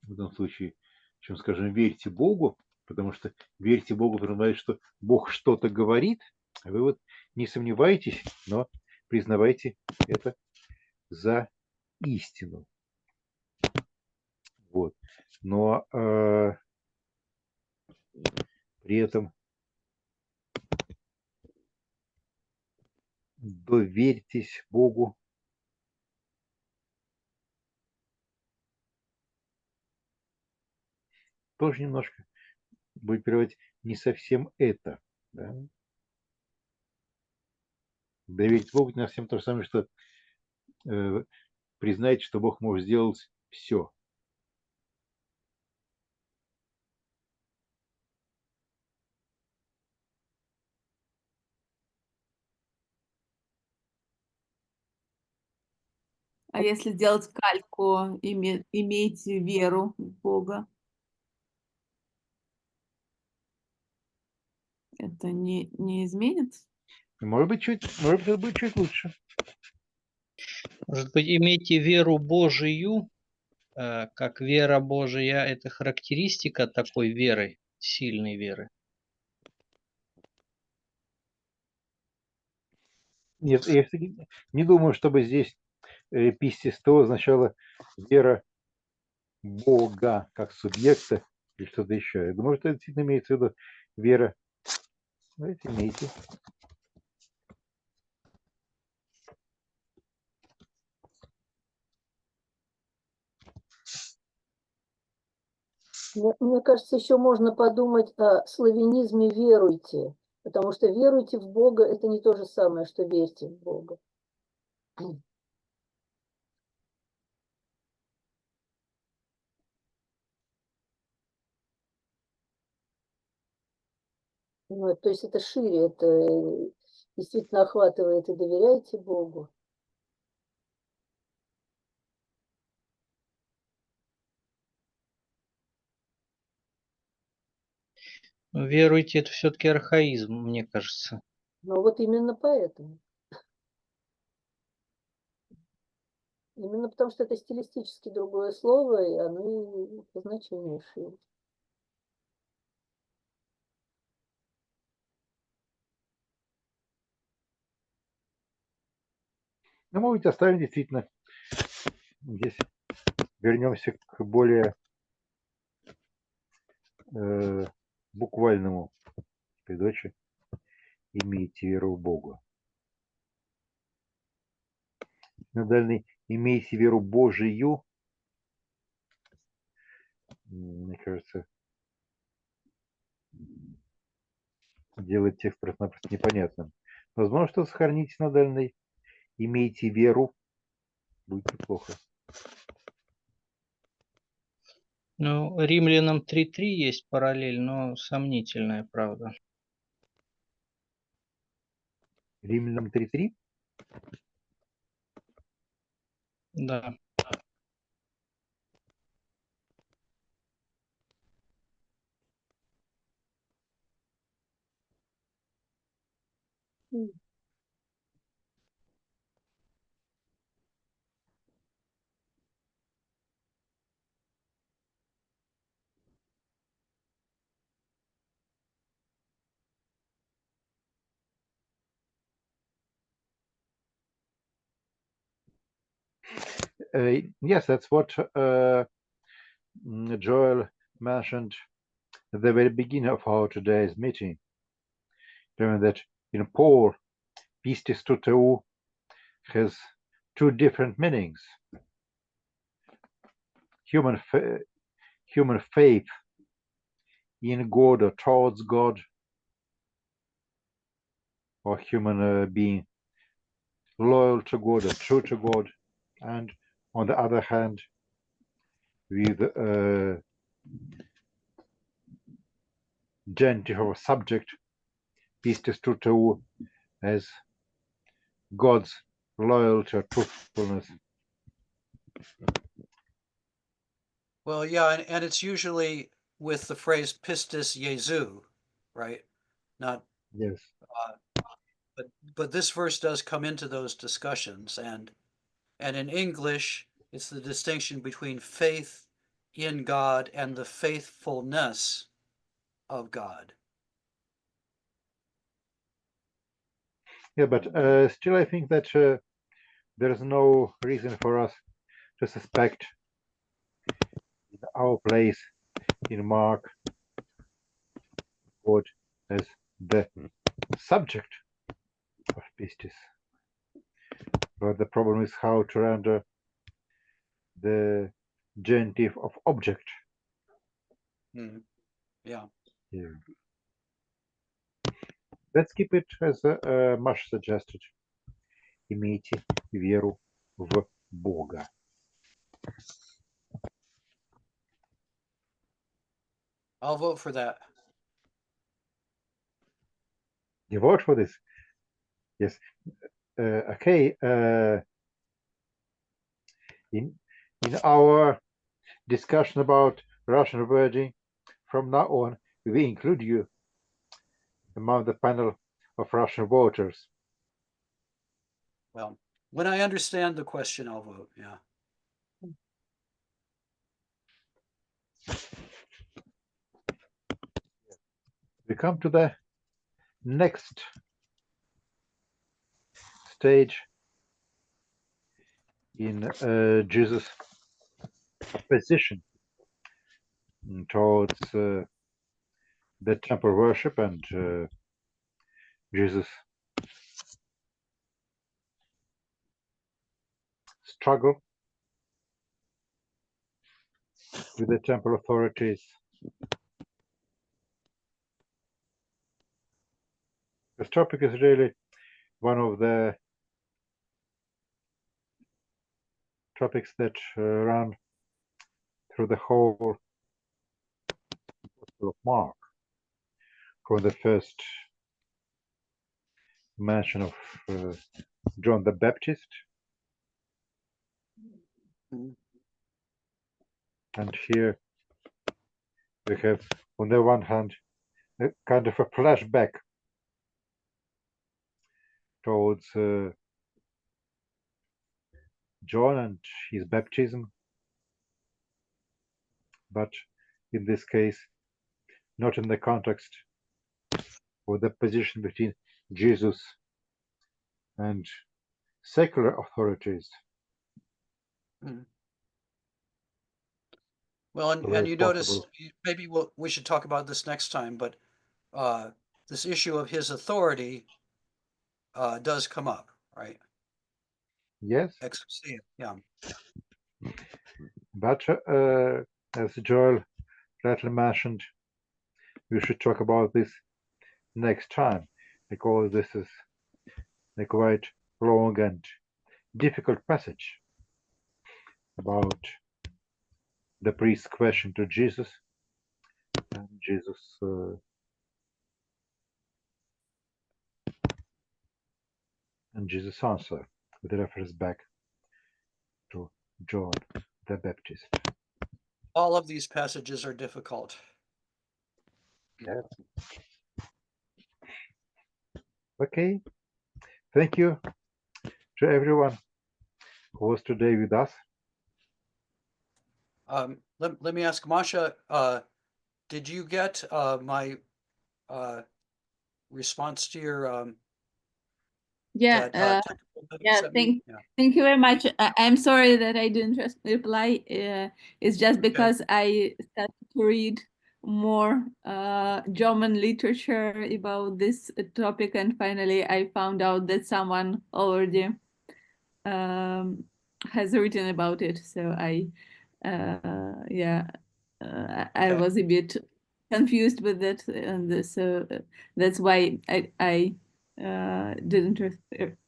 в этом случае, чем, скажем, верьте Богу, потому что верьте Богу подразумевает, что Бог что-то говорит, а вы вот не сомневаетесь, но признавайте это за истину. Вот. Но при этом доверьтесь Богу. Тоже немножко будет переводить не совсем это. Да? Доверить Богу не совсем то же самое, что признать, что Бог может сделать все. А если делать кальку, имейте веру в Бога, это не изменит? Может быть, это будет чуть лучше. Может быть, имейте веру Божию, как вера Божия – это характеристика такой веры, сильной веры. Нет, я не думаю, чтобы здесь пистисто означало вера Бога как субъекта или что-то еще. Я думаю, что это действительно имеется в виду вера. Давайте имейте. Мне кажется, еще можно подумать о славянизме «веруйте», потому что веруйте в Бога – это не то же самое, что верьте в Бога. Ну, то есть это шире, это действительно охватывает и доверяйте Богу. Но веруйте – это все-таки архаизм, мне кажется. Но вот именно поэтому. Именно потому что это стилистически другое слово, и оно и по значению шире. Ну, может быть, оставим действительно. Здесь вернемся к более буквальному передаче «Имейте веру в Бога». На дальний «Имейте веру Божию», мне кажется, делает текст просто-напросто непонятным. Возможно, что сохраните на дальний «Имейте веру», будет неплохо. Ну, Римлянам 3:3 есть параллель, но сомнительная, правда. Римлянам 3:3. Да. Yes, that's what Joel mentioned at the very beginning of our today's meeting. Remember that in Paul, pistis to teu has two different meanings. Human faith in God or towards God, or human being loyal to God or true to God, and on the other hand, with genitive or subject, pistis to teu as God's loyalty or truthfulness. Well, yeah, and it's usually with the phrase pistis Jesu, right? Not, Yes. but this verse does come into those discussions, and in English, it's the distinction between faith in God and the faithfulness of God. Yeah, but still I think that there's no reason for us to suspect our place in Mark God as the subject of pistis. But the problem is how to render the genitive of object. Yeah. Yeah. Let's keep it as Mash suggested. Имейте веру в Бога. I'll vote for that. You vote for this? Yes. Okay. In our discussion about Russian wording, from now on, we include you among the panel of Russian voters. Well, when I understand the question, I'll vote. Yeah. We come to the next stage in Jesus' position towards the temple worship and Jesus' struggle with the temple authorities. This topic is really one of the topics that run through the whole Gospel of Mark, from the first mention of John the Baptist, and here we have, on the one hand, a kind of a flashback towards John and his baptism, but in this case, not in the context of the position between Jesus and secular authorities. Well, and you notice, maybe we should talk about this next time, but this issue of his authority does come up, right? Yes. Exousia, yeah. But as Joel rightly mentioned, we should talk about this next time, because this is a quite long and difficult passage about the priest's question to Jesus, and Jesus answer with reference back to John the Baptist. All of these passages are difficult. Yes. Okay. Thank you to everyone who was today with us. Let me ask Masha, did you get my response to your Yeah, technical note you yeah, sent me? thank you very much. I'm sorry that I didn't reply. It's just because I started to read more German literature about this topic, and finally I found out that someone already has written about it. So I was a bit confused with that, and so that's why I didn't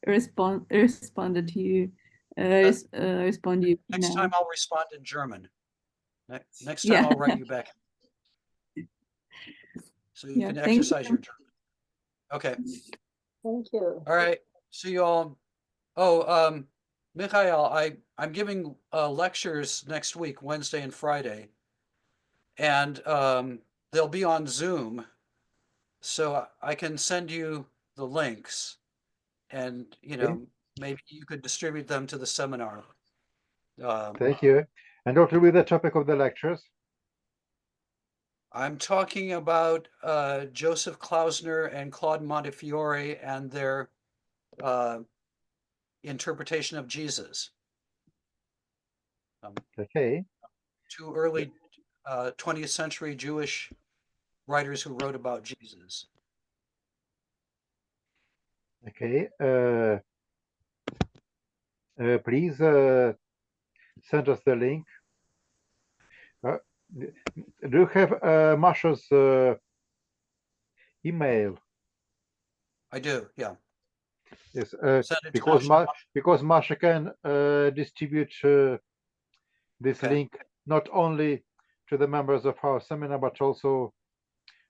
respond to you. Respond to you. Next time I'll respond in German. Next time I'll write you back, so you can exercise your German. Okay. Thank you. All right. See you all. Oh, Michael, I'm giving lectures next week, Wednesday and Friday. and they'll be on Zoom, so I can send you the links, and maybe you could distribute them to the seminar. Thank you. And what will be the topic of the lectures? I'm talking about Joseph Klausner and Claude Montefiore and their interpretation of Jesus. Okay. Two early 20th century Jewish writers who wrote about Jesus. Okay. Please send us the link. Do you have Masha's email? I do, yeah. Yes. Send it to Because Masha can distribute this Okay. link not only to the members of our seminar, but also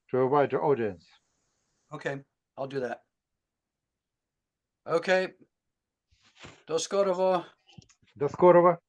to a wider audience. Okay, I'll do that. Okay. До скорого. До скорого.